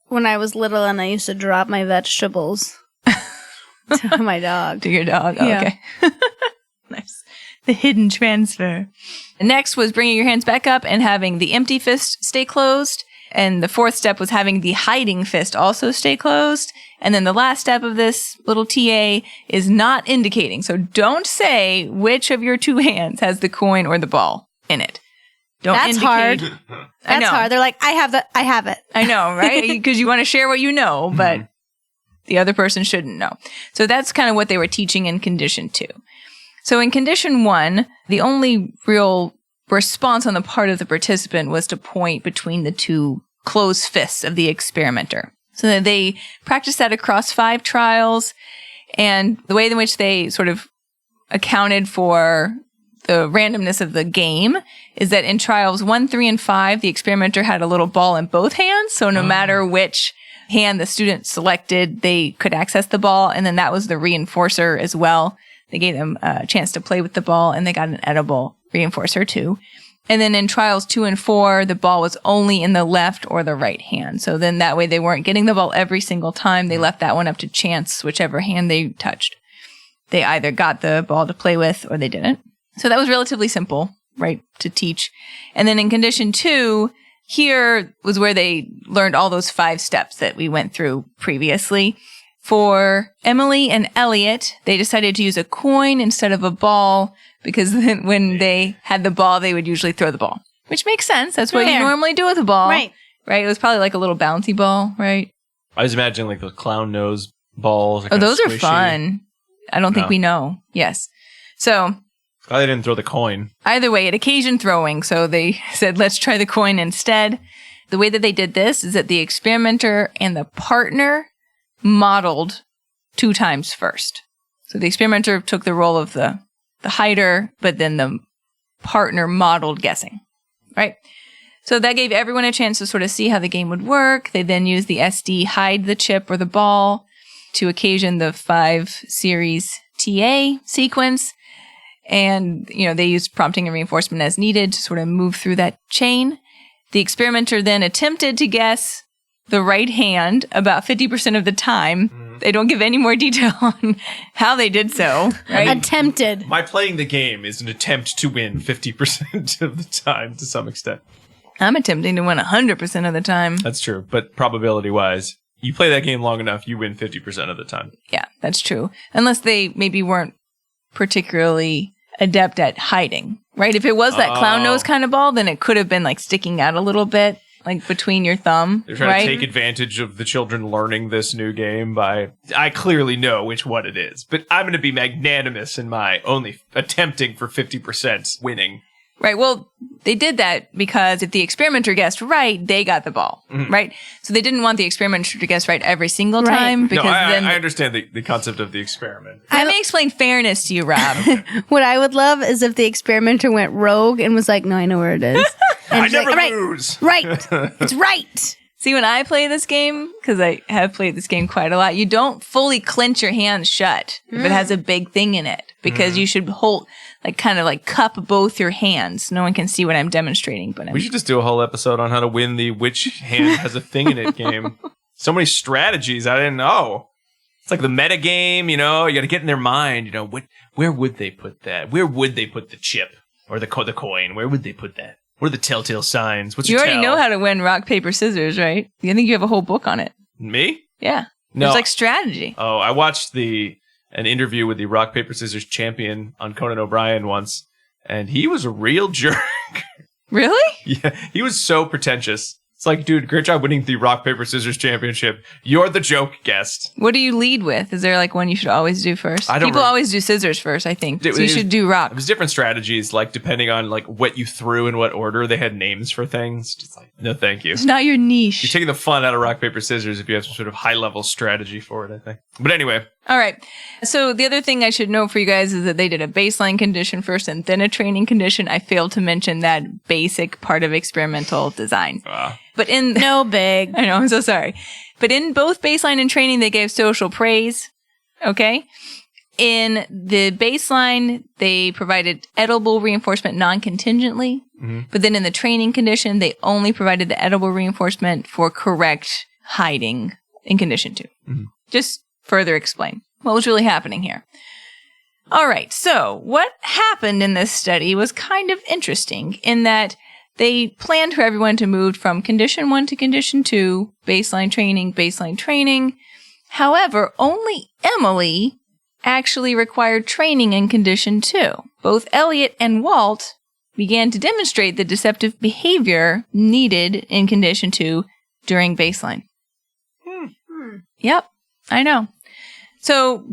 when I was little and I used to drop my vegetables to my dog. To your dog. Oh, Yeah. Okay. Nice. The hidden transfer. Next was bringing your hands back up and having the empty fist stay closed. And the 4th step was having the hiding fist also stay closed. And then the last step of this little TA is not indicating. So don't say which of your 2 hands has the coin or the ball in it. Don't That's indicate. hard. I know. That's hard. They're like, I have it. I know, right? Because you want to share what you know, but the other person shouldn't know. So that's kind of what they were teaching in condition 2. So in condition 1, the only real response on the part of the participant was to point between the 2 closed fists of the experimenter. So that they practiced that across 5 trials, and the way in which they sort of accounted for the randomness of the game is that in trials 1, 3, and 5, the experimenter had a little ball in both hands. So no matter which hand the student selected, they could access the ball. And then that was the reinforcer as well. They gave them a chance to play with the ball, and they got an edible reinforcer too. And then in trials 2 and 4, the ball was only in the left or the right hand. So then that way they weren't getting the ball every single time. They left that one up to chance, whichever hand they touched. They either got the ball to play with or they didn't. So that was relatively simple, right, to teach. And then in condition 2, here was where they learned all those 5 steps that we went through previously. For Emily and Elliot, they decided to use a coin instead of a ball because then when they had the ball, they would usually throw the ball, which makes sense. That's what you normally do with a ball. Right. Right? It was probably like a little bouncy ball, right? I was imagining like the clown nose balls. Oh, those are fun. I don't think we know. Yes. So glad they didn't throw the coin. Either way, it occasioned throwing. So they said, let's try the coin instead. The way that they did this is that the experimenter and the partner modeled 2 times first. So the experimenter took the role of the hider, but then the partner modeled guessing, right? So that gave everyone a chance to sort of see how the game would work. They then used the SD hide the chip or the ball to occasion the 5 series TA sequence. And, they used prompting and reinforcement as needed to sort of move through that chain. The experimenter then attempted to guess the right hand about 50% of the time. They don't give any more detail on how they did so, right? Attempted. My playing the game is an attempt to win 50% of the time to some extent. I'm attempting to win 100% of the time. That's true. But probability-wise, you play that game long enough, you win 50% of the time. Yeah, that's true. Unless they maybe weren't particularly adept at hiding, right? If it was that clown nose kind of ball, then it could have been like sticking out a little bit, like between your thumb. They're trying to take advantage of the children learning this new game by, I clearly know which one it is, but I'm going to be magnanimous in my only attempting for 50% winning. Right. Well, they did that because if the experimenter guessed right, they got the ball, right? So they didn't want the experimenter to guess right every single time. Because I understand the concept of the experiment. Let me explain fairness to you, Rob. What I would love is if the experimenter went rogue and was like, no, I know where it is. And I never like, lose. Right. It's right. See, when I play this game, because I have played this game quite a lot, you don't fully clench your hands shut if it has a big thing in it, because you should hold, kind of cup both your hands. No one can see what I'm demonstrating, but we should just do a whole episode on how to win the which hand has a thing in it game. So many strategies I didn't know. It's like the meta game, you got to get in their mind, where would they put that? Where would they put the chip or the coin? Where would they put that? What are the telltale signs? What's you your already know how to win rock, paper, scissors, right? I think you have a whole book on it. Me? Yeah. No. It's strategy. Oh, I watched an interview with the rock, paper, scissors champion on Conan O'Brien once, and he was a real jerk. Really? Yeah, he was so pretentious. It's like, dude, great job winning the rock, paper, scissors championship. You're the joke guest. What do you lead with? Is there one you should always do first? People always do scissors first, I think. So you should do rock. It was different strategies, depending on what you threw in what order. They had names for things. Just no, thank you. It's not your niche. You're taking the fun out of rock, paper, scissors if you have some sort of high-level strategy for it, I think. But anyway. All right. So the other thing I should know for you guys is that they did a baseline condition first and then a training condition. I failed to mention that basic part of experimental design. But no big. I know, I'm so sorry. But in both baseline and training, they gave social praise. Okay. In the baseline, they provided edible reinforcement non-contingently. But then in the training condition, they only provided the edible reinforcement for correct hiding in condition 2. Just further explain what was really happening here. All right. So what happened in this study was kind of interesting in that they planned for everyone to move from condition 1 to condition 2, baseline training. However, only Emily actually required training in condition 2. Both Elliot and Walt began to demonstrate the deceptive behavior needed in condition 2 during baseline. Yep, I know. So,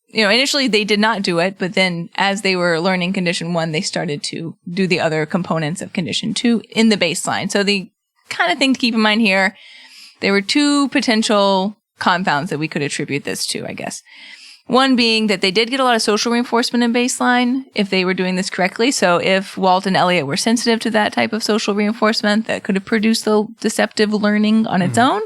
initially they did not do it, but then as they were learning condition 1, they started to do the other components of condition 2 in the baseline. So the kind of thing to keep in mind here, there were 2 potential compounds that we could attribute this to, I guess. One being that they did get a lot of social reinforcement in baseline if they were doing this correctly. So if Walt and Elliot were sensitive to that type of social reinforcement, that could have produced the deceptive learning on its own.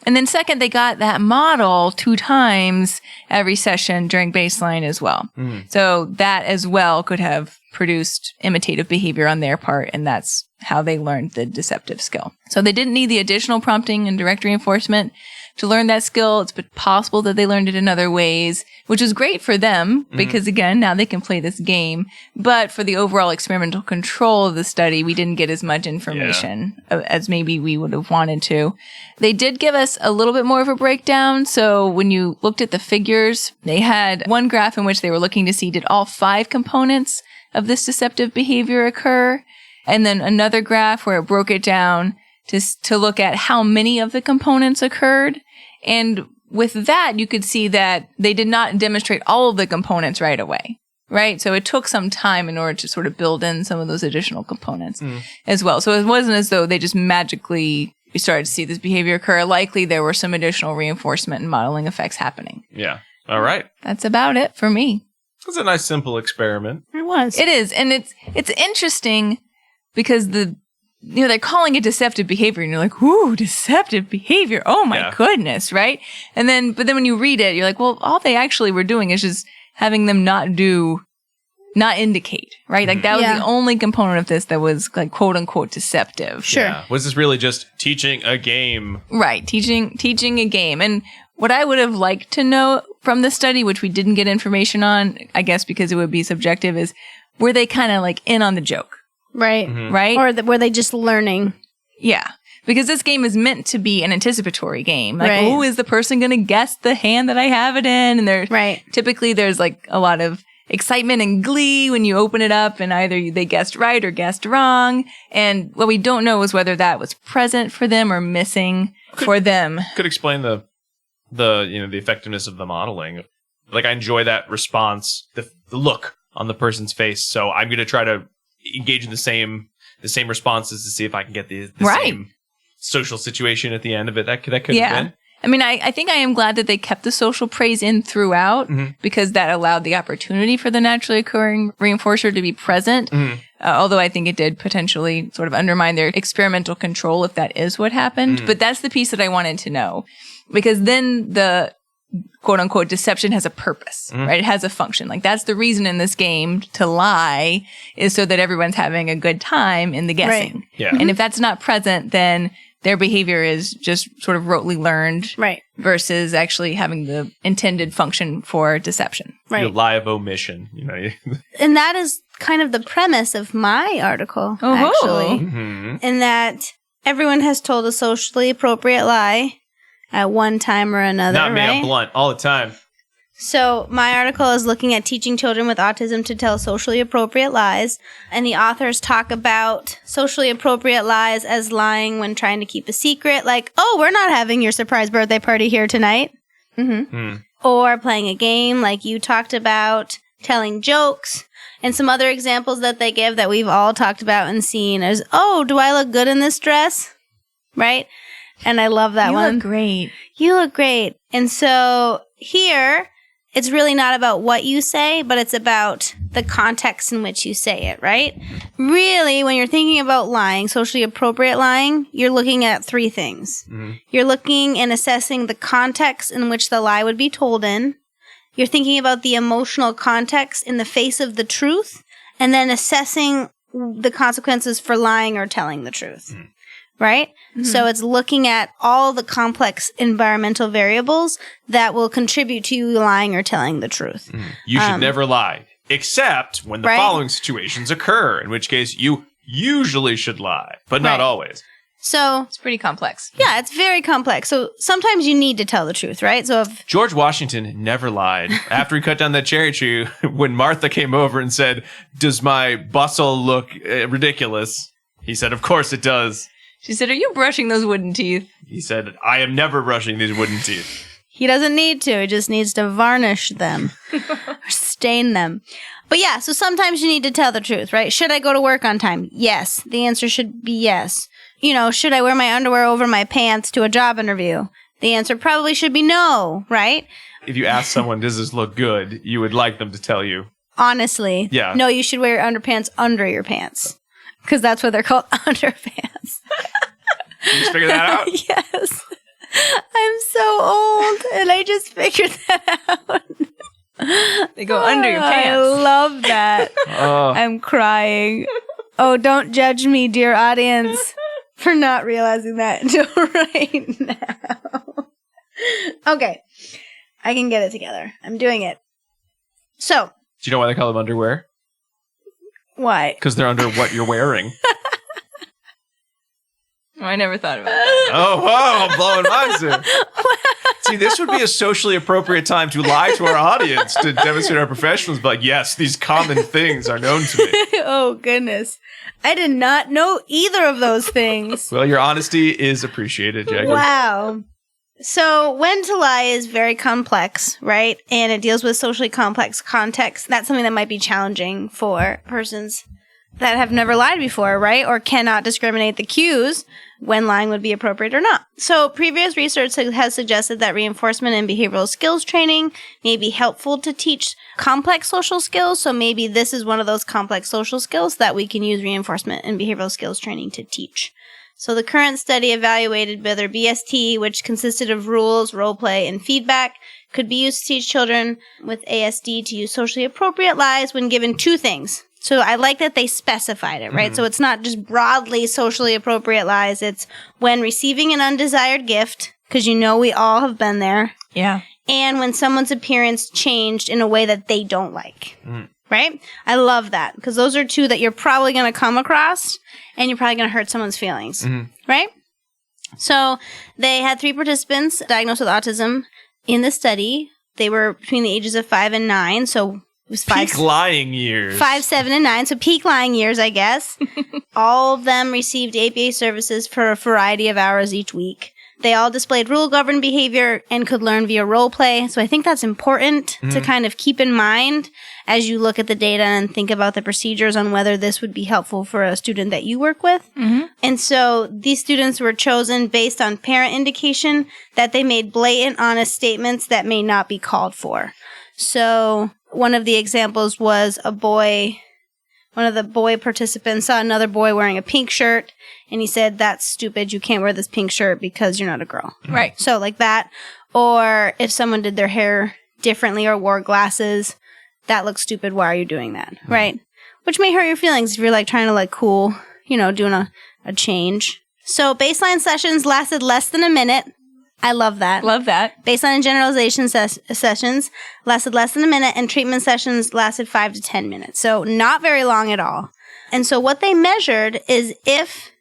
And then second, they got that model 2 times every session during baseline as well. So that as well could have produced imitative behavior on their part, and that's how they learned the deceptive skill. So they didn't need the additional prompting and direct reinforcement to learn that skill. It's possible that they learned it in other ways, which is great for them because, again, now they can play this game. But for the overall experimental control of the study, we didn't get as much information as maybe we would have wanted to. They did give us a little bit more of a breakdown. So when you looked at the figures, they had one graph in which they were looking to see did all 5 components of this deceptive behavior occur, and then another graph where it broke it down to look at how many of the components occurred. And with that, you could see that they did not demonstrate all of the components right away, right? So it took some time in order to sort of build in some of those additional components as well. So it wasn't as though they just magically started to see this behavior occur. Likely there were some additional reinforcement and modeling effects happening. Yeah. All right. That's about it for me. It's a nice, simple experiment. It was. It is. And it's interesting because they're calling it deceptive behavior, and you're like, ooh, deceptive behavior. Oh my goodness, right? But then when you read it, you're like, well, all they actually were doing is just having them not indicate, right? Like that was the only component of this that was like quote unquote deceptive. Sure. Yeah. Was this really just teaching a game? Right. Teaching a game. And what I would have liked to know from the study, which we didn't get information on, I guess because it would be subjective, is were they kind of like in on the joke? Right. Right? Or were they just learning? Yeah. Because this game is meant to be an anticipatory game. Like, oh, is the person going to guess the hand that I have it in? And typically there's like a lot of excitement and glee when you open it up and either they guessed right or guessed wrong. And what we don't know is whether that was present for them or missing for them. Could explain the effectiveness of the modeling. Like I enjoy that response, the look on the person's face. So I'm going to try to engage in the same responses to see if I can get the same social situation at the end of it. That could have been. I mean, I think I am glad that they kept the social praise in throughout because that allowed the opportunity for the naturally occurring reinforcer to be present. Although I think it did potentially sort of undermine their experimental control if that is what happened. But that's the piece that I wanted to know because then the quote unquote deception has a purpose, right? It has a function. Like that's the reason in this game to lie is so that everyone's having a good time in the guessing. Right. Yeah. And if that's not present, then their behavior is just sort of rotely learned, right? Versus actually having the intended function for deception, right? The lie of omission, And that is kind of the premise of my article, actually, in that everyone has told a socially appropriate lie at one time or another. Not me, I'm blunt all the time. So my article is looking at teaching children with autism to tell socially appropriate lies. And the authors talk about socially appropriate lies as lying when trying to keep a secret. Like, oh, we're not having your surprise birthday party here tonight. Or playing a game like you talked about, telling jokes. And some other examples that they give that we've all talked about and seen is, oh, do I look good in this dress? Right? And I love that one. You look great. You look great. And so here, it's really not about what you say, but it's about the context in which you say it, right? Really, when you're thinking about lying, socially appropriate lying, you're looking at 3 things. You're looking and assessing the context in which the lie would be told in. You're thinking about the emotional context in the face of the truth, and then assessing the consequences for lying or telling the truth. Right? So it's looking at all the complex environmental variables that will contribute to you lying or telling the truth. You should never lie, except when the following situations occur, in which case you usually should lie, but not always. So it's pretty complex. Yeah, it's very complex. So sometimes you need to tell the truth, right? So if George Washington never lied. After he cut down that cherry tree, when Martha came over and said, "Does my bustle look ridiculous?" He said, "Of course it does." She said, "Are you brushing those wooden teeth?" He said, "I am never brushing these wooden teeth." He doesn't need to. He just needs to varnish them or stain them. But yeah, so sometimes you need to tell the truth, right? Should I go to work on time? Yes. The answer should be yes. Should I wear my underwear over my pants to a job interview? The answer probably should be no, right? If you ask someone, does this look good? You would like them to tell you. Honestly. Yeah. No, you should wear your underpants under your pants. Because that's what they're called, underpants. You just figured that out? Yes. I just figured that out. They go under your I pants. love that. Oh. I'm crying. Oh, don't judge me, dear audience, for not realizing that until right now. Okay. I can get it together. I'm doing it. So. Do you know why they call them underwear? Why? Because they're under what you're wearing. Oh, I never thought about that. Oh, wow, I'm blowing minds here. See, this would be a socially appropriate time to lie to our audience to demonstrate our professionalism. But yes, these common things are known to me. Oh, goodness. I did not know either of those things. Well, your honesty is appreciated, Jagger. Wow. So, when to lie is very complex, right? And it deals with socially complex contexts. That's something that might be challenging for persons that have never lied before, right? Or cannot discriminate the cues when lying would be appropriate or not. So, previous research has suggested that reinforcement and behavioral skills training may be helpful to teach complex social skills. So, maybe this is one of those complex social skills that we can use reinforcement and behavioral skills training to teach. So the current study evaluated whether BST, which consisted of rules, role play, and feedback, could be used to teach children with ASD to use socially appropriate lies when given two things. So I like that they specified it, right? Mm-hmm. So it's not just broadly socially appropriate lies. It's when receiving an undesired gift, because you know we all have been there. Yeah. And when someone's appearance changed in a way that they don't like. Mm. Right? I love that because those are two that you're probably going to come across and you're probably going to hurt someone's feelings. Mm-hmm. Right? So they had 3 participants diagnosed with autism in the study. They were between the ages of 5 and 9. So it was peak lying years. 5, 7, and 9. So peak lying years, I guess. All of them received APA services for a variety of hours each week. They all displayed rule-governed behavior and could learn via role play. So I think that's important to kind of keep in mind as you look at the data and think about the procedures on whether this would be helpful for a student that you work with. Mm-hmm. And so these students were chosen based on parent indication that they made blatant, honest statements that may not be called for. So one of the examples was one of the boy participants saw another boy wearing a pink shirt, and he said, "That's stupid. You can't wear this pink shirt because you're not a girl." Right. So like that. Or if someone did their hair differently or wore glasses, "That looks stupid. Why are you doing that?" Right? Which may hurt your feelings if you're like trying to like cool, doing a change. So baseline sessions lasted less than a minute. I love that. Love that. Baseline and generalization sessions lasted less than a minute, and treatment sessions lasted 5 to 10 minutes. So not very long at all. And so what they measured is if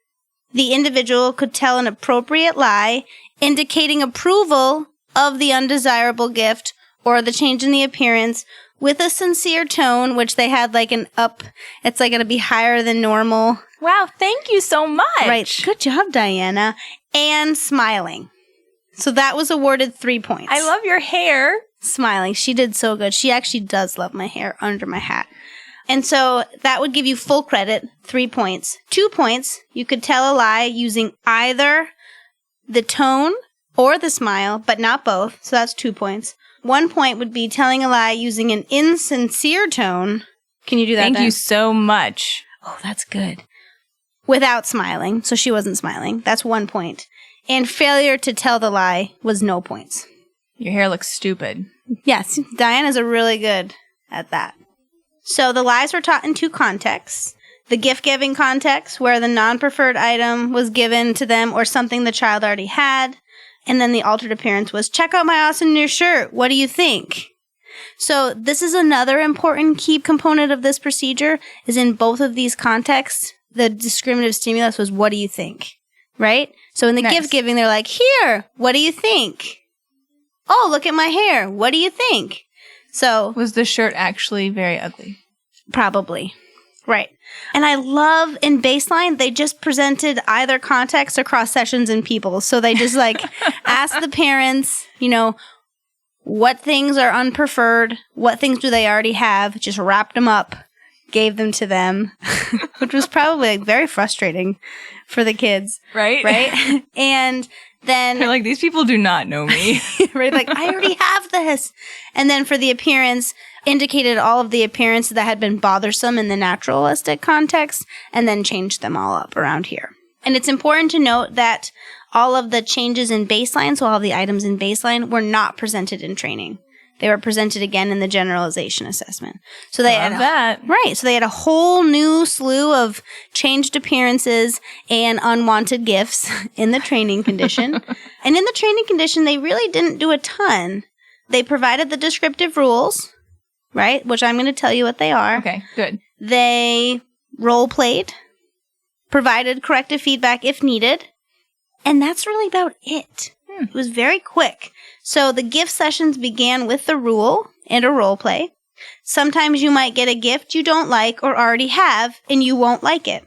the individual could tell an appropriate lie, indicating approval of the undesirable gift or the change in the appearance with a sincere tone, which they had like an up. It's like going to be higher than normal. Wow, thank you so much. Right. Good job, Diana. And smiling. So that was awarded 3 points. I love your hair. Smiling. She did so good. She actually does love my hair under my hat. And so that would give you full credit, 3 points. 2 points, you could tell a lie using either the tone or the smile, but not both. So that's 2 points. 1 point would be telling a lie using an insincere tone. Can you do that? Thank you so much. Oh, that's good. Without smiling. So she wasn't smiling. That's 1 point. And failure to tell the lie was no points. Your hair looks stupid. Yes, Diana's really good at that. So the lies were taught in 2 contexts. The gift-giving context, where the non-preferred item was given to them or something the child already had. And then the altered appearance was, "Check out my awesome new shirt. What do you think?" So this is another important key component of this procedure, is in both of these contexts, the discriminative stimulus was, "What do you think?" Right? So in the gift giving, they're like, "Here, what do you think? Oh, look at my hair. What do you think?" So was the shirt actually very ugly? Probably. Right. And I love in baseline, they just presented either context across sessions and people. So they just like asked the parents, what things are unpreferred, what things do they already have, just wrapped them up, gave them to them, which was probably like very frustrating for the kids. Right? Right? And then they're like, these people do not know me. Right? Like, I already have this. And then for the appearance, indicated all of the appearances that had been bothersome in the naturalistic context and then changed them all up around here. And it's important to note that all of the changes in baseline, so all of the items in baseline, were not presented in training. They were presented again in the generalization assessment. So they had that. Right. So they had a whole new slew of changed appearances and unwanted gifts in the training condition. And in the training condition, they really didn't do a ton. They provided the descriptive rules, right? Which I'm going to tell you what they are. Okay, good. They role played, provided corrective feedback if needed, and that's really about it. It was very quick. So the gift sessions began with the rule and a role play. Sometimes you might get a gift you don't like or already have, and you won't like it.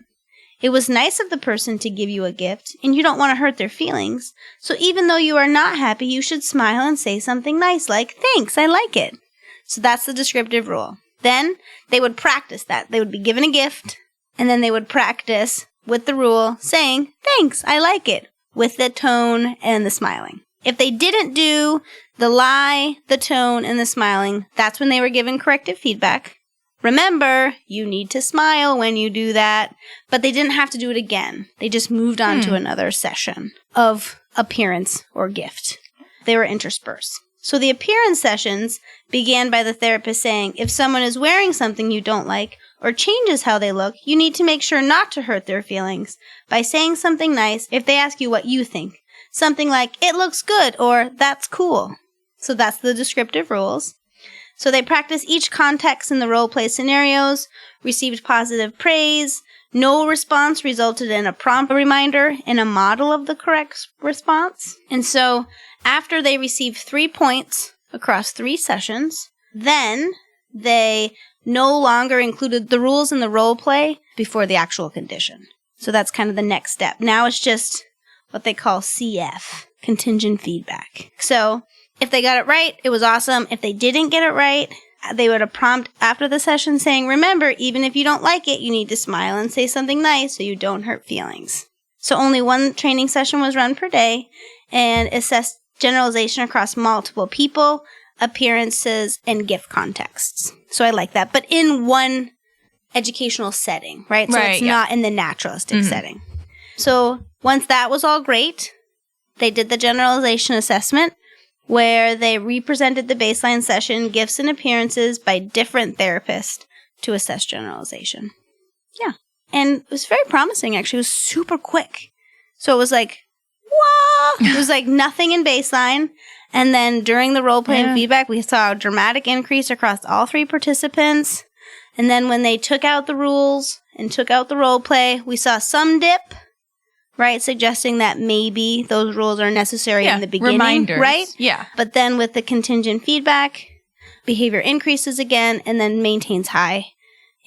It was nice of the person to give you a gift, and you don't want to hurt their feelings. So even though you are not happy, you should smile and say something nice like, "Thanks, I like it." So that's the descriptive rule. Then they would practice that. They would be given a gift, and then they would practice with the rule saying, "Thanks, I like it," with the tone and the smiling. If they didn't do the lie, the tone, and the smiling, that's when they were given corrective feedback. Remember, you need to smile when you do that, but they didn't have to do it again. They just moved on to another session of appearance or gift. They were interspersed. So the appearance sessions began by the therapist saying, if someone is wearing something you don't like or changes how they look, you need to make sure not to hurt their feelings by saying something nice if they ask you what you think. Something like, "It looks good," or "That's cool." So that's the descriptive rules. So they practiced each context in the role play scenarios, received positive praise. No response resulted in a prompt reminder and a model of the correct response. And so after they received 3 points across 3 sessions, then they no longer included the rules in the role play before the actual condition. So that's kind of the next step. Now it's just what they call CF, contingent feedback. So if they got it right, it was awesome. If they didn't get it right, they would have prompt after the session saying, remember, even if you don't like it, you need to smile and say something nice so you don't hurt feelings. So only 1 training session was run per day and assessed generalization across multiple people, appearances, and gift contexts. So I like that. But in one educational setting, right? So it's not in the naturalistic setting. So once that was all great, they did the generalization assessment where they represented the baseline session, gifts, and appearances by different therapists to assess generalization. Yeah. And it was very promising, actually. It was super quick. So it was like, whoa! It was like nothing in baseline. And then during the role play and feedback, we saw a dramatic increase across all 3 participants. And then when they took out the rules and took out the role play, we saw some dip, right? Suggesting that maybe those rules are necessary in the beginning, reminders. Right? Yeah. But then with the contingent feedback, behavior increases again and then maintains high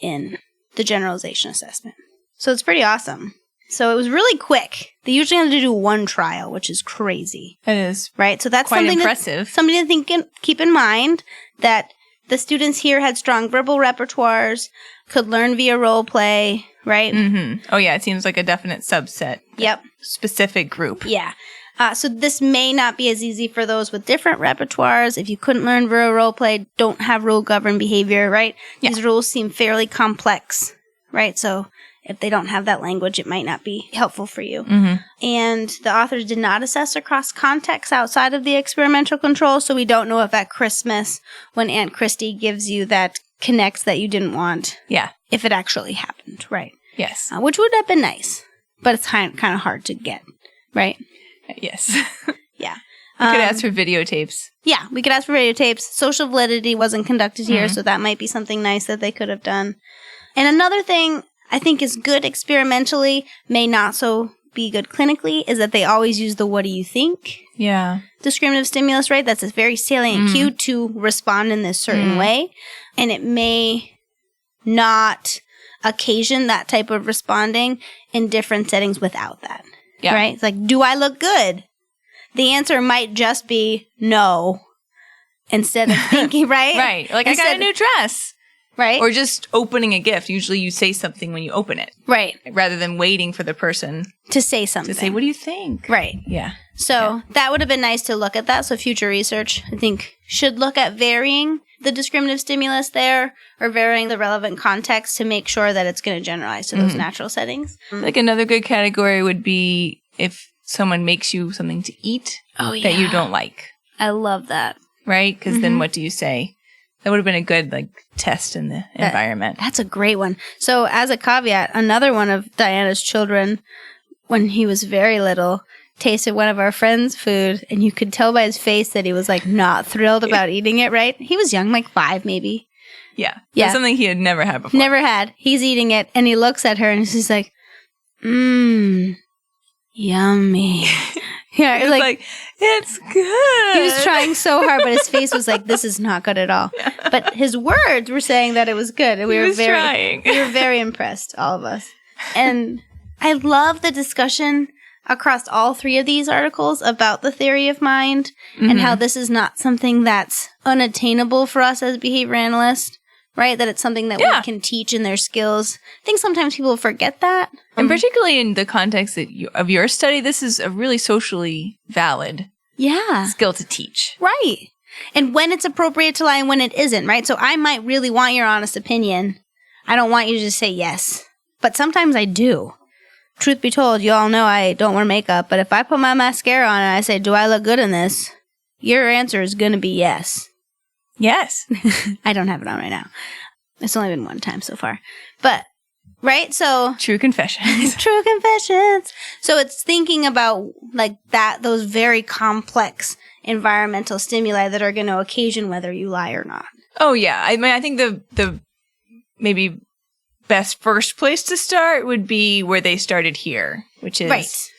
in the generalization assessment. So it's pretty awesome. So it was really quick. They usually have to do 1 trial, which is crazy. It is. Right? So that's quite something impressive. Something to keep in mind, that the students here had strong verbal repertoires, could learn via role play, right? Mm-hmm. Oh, yeah. It seems like a definite subset. Yep. Specific group. Yeah. So this may not be as easy for those with different repertoires. If you couldn't learn via role play, don't have rule-governed behavior, right? Yeah. These rules seem fairly complex, right? So if they don't have that language, it might not be helpful for you. Mm-hmm. And the authors did not assess across contexts outside of the experimental control, so we don't know if at Christmas, when Aunt Christie gives you that connects that you didn't want, if it actually happened, right? Yes. Which would have been nice, but it's kind of hard to get, right? Yes. Yeah. We could ask for videotapes. Yeah, we could ask for videotapes. Social validity wasn't conducted here, so that might be something nice that they could have done. And another thing I think is good experimentally, may not so be good clinically, is that they always use the "what do you think?" Yeah. Discriminative stimulus, right? That's a very salient cue to respond in this certain way. And it may not occasion that type of responding in different settings without that. Yeah. Right? It's like, do I look good? The answer might just be no. Instead of thinking, right? Right. Like, I got a new dress. Right. Or just opening a gift. Usually you say something when you open it. Right. Rather than waiting for the person to say something. To say, what do you think? Right. Yeah. So that would have been nice to look at that. So future research, I think, should look at varying the discriminative stimulus there or varying the relevant context to make sure that it's going to generalize to those natural settings. Like another good category would be if someone makes you something to eat Oh, yeah. that you don't like, I love that. right? Because then what do you say? That would have been a good test in the environment. That's a great one. So as a caveat, another one of Diana's children, when he was very little, tasted one of our friends' food, and you could tell by his face that he was not thrilled about eating it, right? He was young, 5 maybe. Yeah. Yeah. That's something he had never had before. Never had. He's eating it, and he looks at her, and she's like, yummy. Yeah, He was like, it's good. he was trying so hard, but his face was like, this is not good at all. But his words were saying that it was good, and we were very impressed, all of us. And I love the discussion across all 3 of these articles about the theory of mind and how this is not something that's unattainable for us as behavior analysts, right? That it's something that we can teach in their skills. I think sometimes people forget that. And particularly in the context of your study, this is a really socially valid skill to teach. Right. And when it's appropriate to lie and when it isn't, right? So I might really want your honest opinion. I don't want you to just say yes. But sometimes I do. Truth be told, you all know I don't wear makeup, but if I put my mascara on and I say, do I look good in this? Your answer is going to be yes. Yes. I don't have it on right now. It's only been one time so far. But, right? So... True confessions. True confessions. So it's thinking about those very complex environmental stimuli that are going to occasion whether you lie or not. Oh, yeah. I mean, I think the maybe best first place to start would be where they started here, which is right.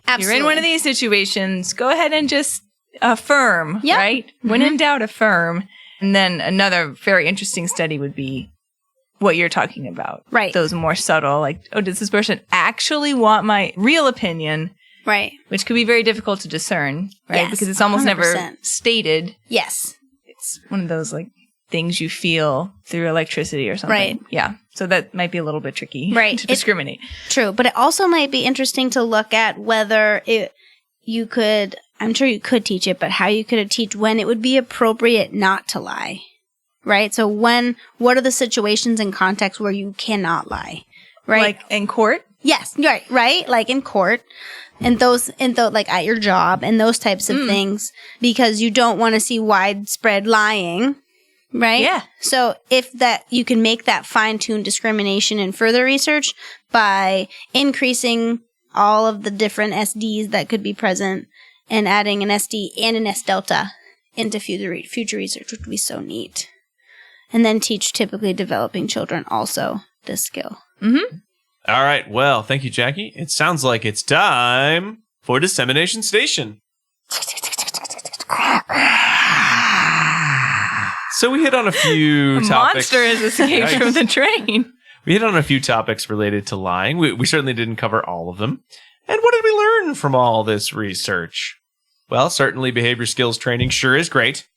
Absolutely. You're in one of these situations, go ahead and just affirm, right? When in doubt, affirm. And then another very interesting study would be what you're talking about. Right. Those more subtle, does this person actually want my real opinion? Right. Which could be very difficult to discern, right? Yes, because it's almost 100%. never stated. Yes. It's one of those things you feel through electricity or something. Right. Yeah. So that might be a little bit tricky to discriminate. True. But it also might be interesting to look at whether you could, I'm sure you could teach it, but how you could teach when it would be appropriate not to lie. Right? So what are the situations and contexts where you cannot lie? Right? Like in court? Yes. Right. Like in court. And at your job and those types of things, because you don't want to see widespread lying. Right? Yeah. So you can make that fine-tuned discrimination in further research by increasing all of the different SDs that could be present and adding an SD and an S delta into future research, which would be so neat. And then teach typically developing children also this skill. Mm-hmm. All right. Well, thank you, Jackie. It sounds like it's time for Dissemination Station. So we hit on a few topics. Monster has escaped from the train. We hit on a few topics related to lying. We certainly didn't cover all of them. And what did we learn from all this research? Well, certainly behavior skills training sure is great.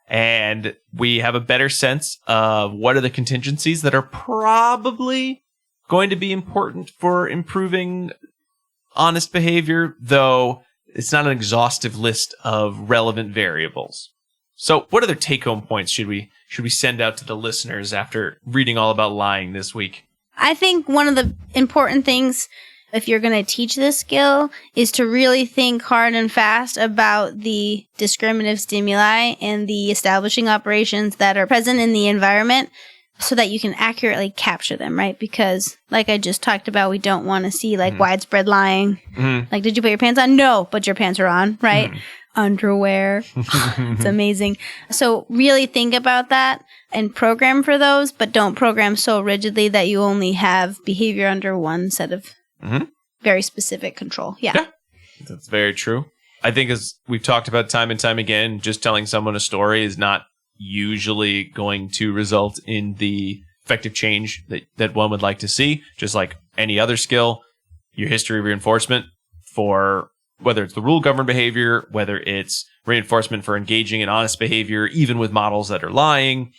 And we have a better sense of what are the contingencies that are probably going to be important for improving honest behavior, though it's not an exhaustive list of relevant variables. So what other take-home points should we send out to the listeners after reading all about lying this week? I think one of the important things, if you're going to teach this skill, is to really think hard and fast about the discriminative stimuli and the establishing operations that are present in the environment so that you can accurately capture them, right? Because like I just talked about, we don't want to see widespread lying. Mm-hmm. Did you put your pants on? No, but your pants are on, right? Mm-hmm. Underwear. It's amazing. So really think about that and program for those, but don't program so rigidly that you only have behavior under one set of very specific control. Yeah. That's very true. I think as we've talked about time and time again, just telling someone a story is not usually going to result in the effective change that one would like to see. Just like any other skill, your history reinforcement for whether it's the rule-governed behavior, whether it's reinforcement for engaging in honest behavior, even with models that are lying,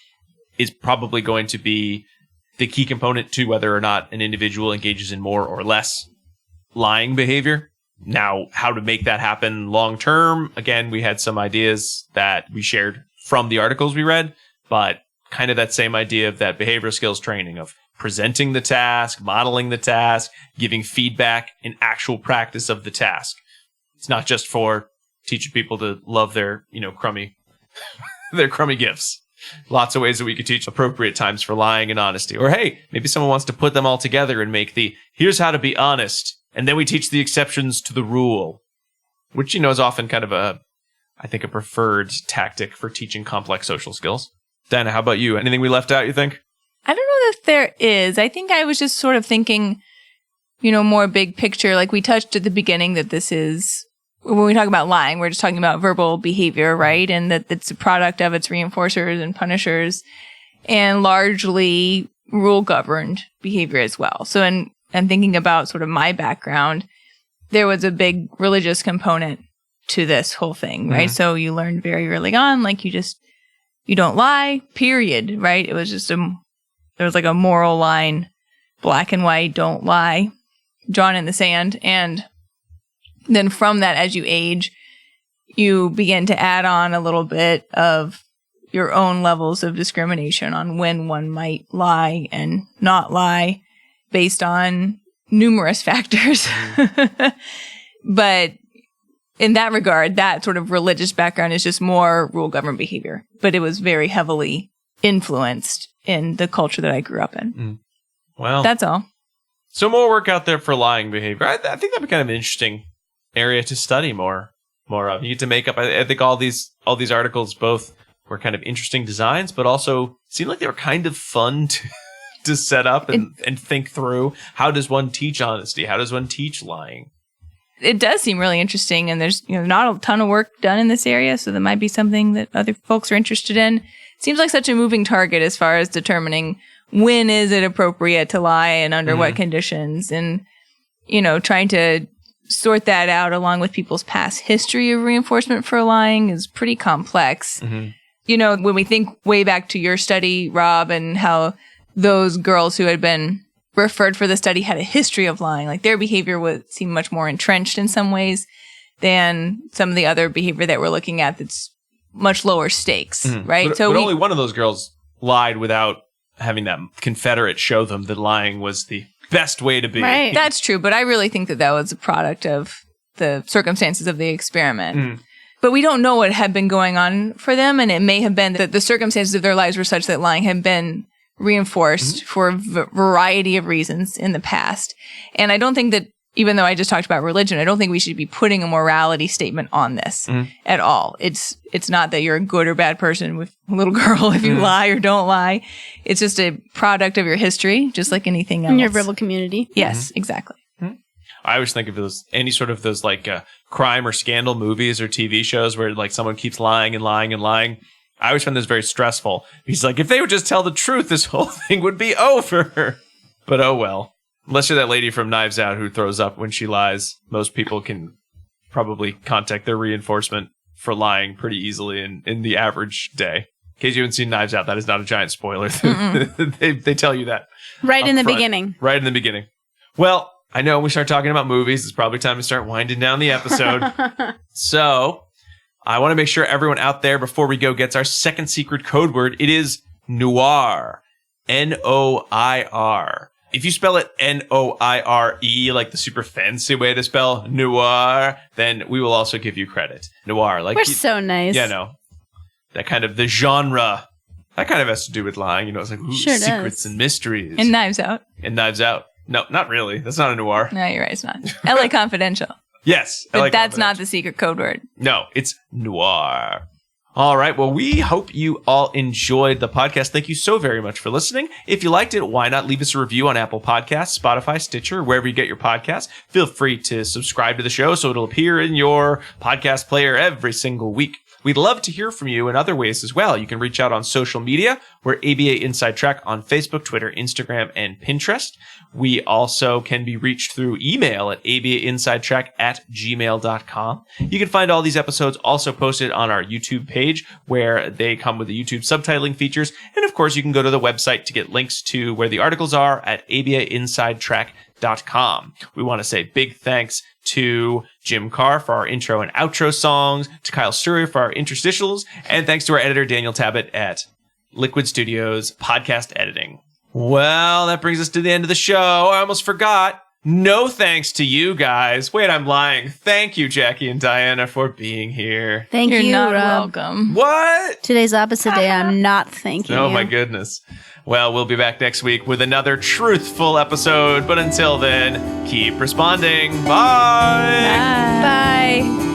is probably going to be the key component to whether or not an individual engages in more or less lying behavior. Now, how to make that happen long-term, again, we had some ideas that we shared from the articles we read, but kind of that same idea of that behavioral skills training of presenting the task, modeling the task, giving feedback in actual practice of the task. It's not just for teaching people to love their, crummy, their crummy gifts. Lots of ways that we could teach appropriate times for lying and honesty. Or, hey, maybe someone wants to put them all together and make here's how to be honest. And then we teach the exceptions to the rule, which, is often kind of a preferred tactic for teaching complex social skills. Dana, how about you? Anything we left out, you think? I don't know if there is. I think I was just sort of thinking, more big picture. Like we touched at the beginning that this is, when we talk about lying, we're just talking about verbal behavior, right? And that it's a product of its reinforcers and punishers and largely rule-governed behavior as well. So and thinking about sort of my background, there was a big religious component to this whole thing, right? So you learned very early on, like you don't lie, period, right? It was just there was like a moral line, black and white, don't lie, drawn in the sand. And then from that, as you age, you begin to add on a little bit of your own levels of discrimination on when one might lie and not lie based on numerous factors. But in that regard, that sort of religious background is just more rule-governed behavior. But it was very heavily influenced in the culture that I grew up in. Well, that's all. So more work out there for lying behavior. I think that'd be kind of an interesting area to study more of. You get to make up. I think all these articles both were kind of interesting designs, but also seemed like they were kind of fun to set up and think through. How does one teach honesty? How does one teach lying? It does seem really interesting, and there's not a ton of work done in this area, so that might be something that other folks are interested in. Seems like such a moving target as far as determining when is it appropriate to lie and under what conditions, and trying to sort that out along with people's past history of reinforcement for lying is pretty complex. When we think way back to your study, Rob, and how those girls who had been referred for the study had a history of lying, like their behavior would seem much more entrenched in some ways than some of the other behavior that we're looking at that's much lower stakes, right? But only one of those girls lied without having that Confederate show them that lying was the best way to be. Right. That's true, but I really think that was a product of the circumstances of the experiment. But we don't know what had been going on for them, and it may have been that the circumstances of their lives were such that lying had been reinforced for a variety of reasons in the past. And I don't think that, even though I just talked about religion, I don't think we should be putting a morality statement on this at all. It's not that you're a good or bad person with a little girl if you lie or don't lie. It's just a product of your history, just like anything else. In your verbal community. Yes, exactly. I always think of any sort of those like crime or scandal movies or TV shows where like someone keeps lying and lying and lying. I always find this very stressful. He's like, if they would just tell the truth, this whole thing would be over. But oh well. Unless you're that lady from Knives Out who throws up when she lies, most people can probably contact their reinforcement for lying pretty easily in the average day. In case you haven't seen Knives Out, that is not a giant spoiler. They tell you that. Right in the beginning. Right in the beginning. Well, I know when we start talking about movies, it's probably time to start winding down the episode. So I want to make sure everyone out there before we go gets our second secret code word. It is noir. Noir. If you spell it Noire, like the super fancy way to spell noir, then we will also give you credit. Noir. Like we're so nice. Yeah, no. That kind of the genre. That kind of has to do with lying. It's like secrets and mysteries. And Knives Out. No, not really. That's not a noir. No, you're right. It's not. LA Confidential. Yes. But that's not the secret code word. No, it's noir. All right. Well, we hope you all enjoyed the podcast. Thank you so very much for listening. If you liked it, why not leave us a review on Apple Podcasts, Spotify, Stitcher, wherever you get your podcasts. Feel free to subscribe to the show so it'll appear in your podcast player every single week. We'd love to hear from you in other ways as well. You can reach out on social media. We're ABA Inside Track on Facebook, Twitter, Instagram, and Pinterest. We also can be reached through email at abainsidetrack@gmail.com. You can find all these episodes also posted on our YouTube page where they come with the YouTube subtitling features. And of course, you can go to the website to get links to where the articles are at abainsidetrack.com. We want to say big thanks to Jim Carr for our intro and outro songs, to Kyle Sturrier for our interstitials, and thanks to our editor, Daniel Tabbitt at Liquid Studios Podcast Editing. Well, that brings us to the end of the show. I almost forgot. No thanks to you guys. Wait, I'm lying. Thank you, Jackie and Diana, for being here. Thank You're you, not Rob. welcome. What? Today's opposite day. I'm not thanking you. Oh, my goodness. Well, we'll be back next week with another truthful episode. But until then, keep responding. Bye. Bye.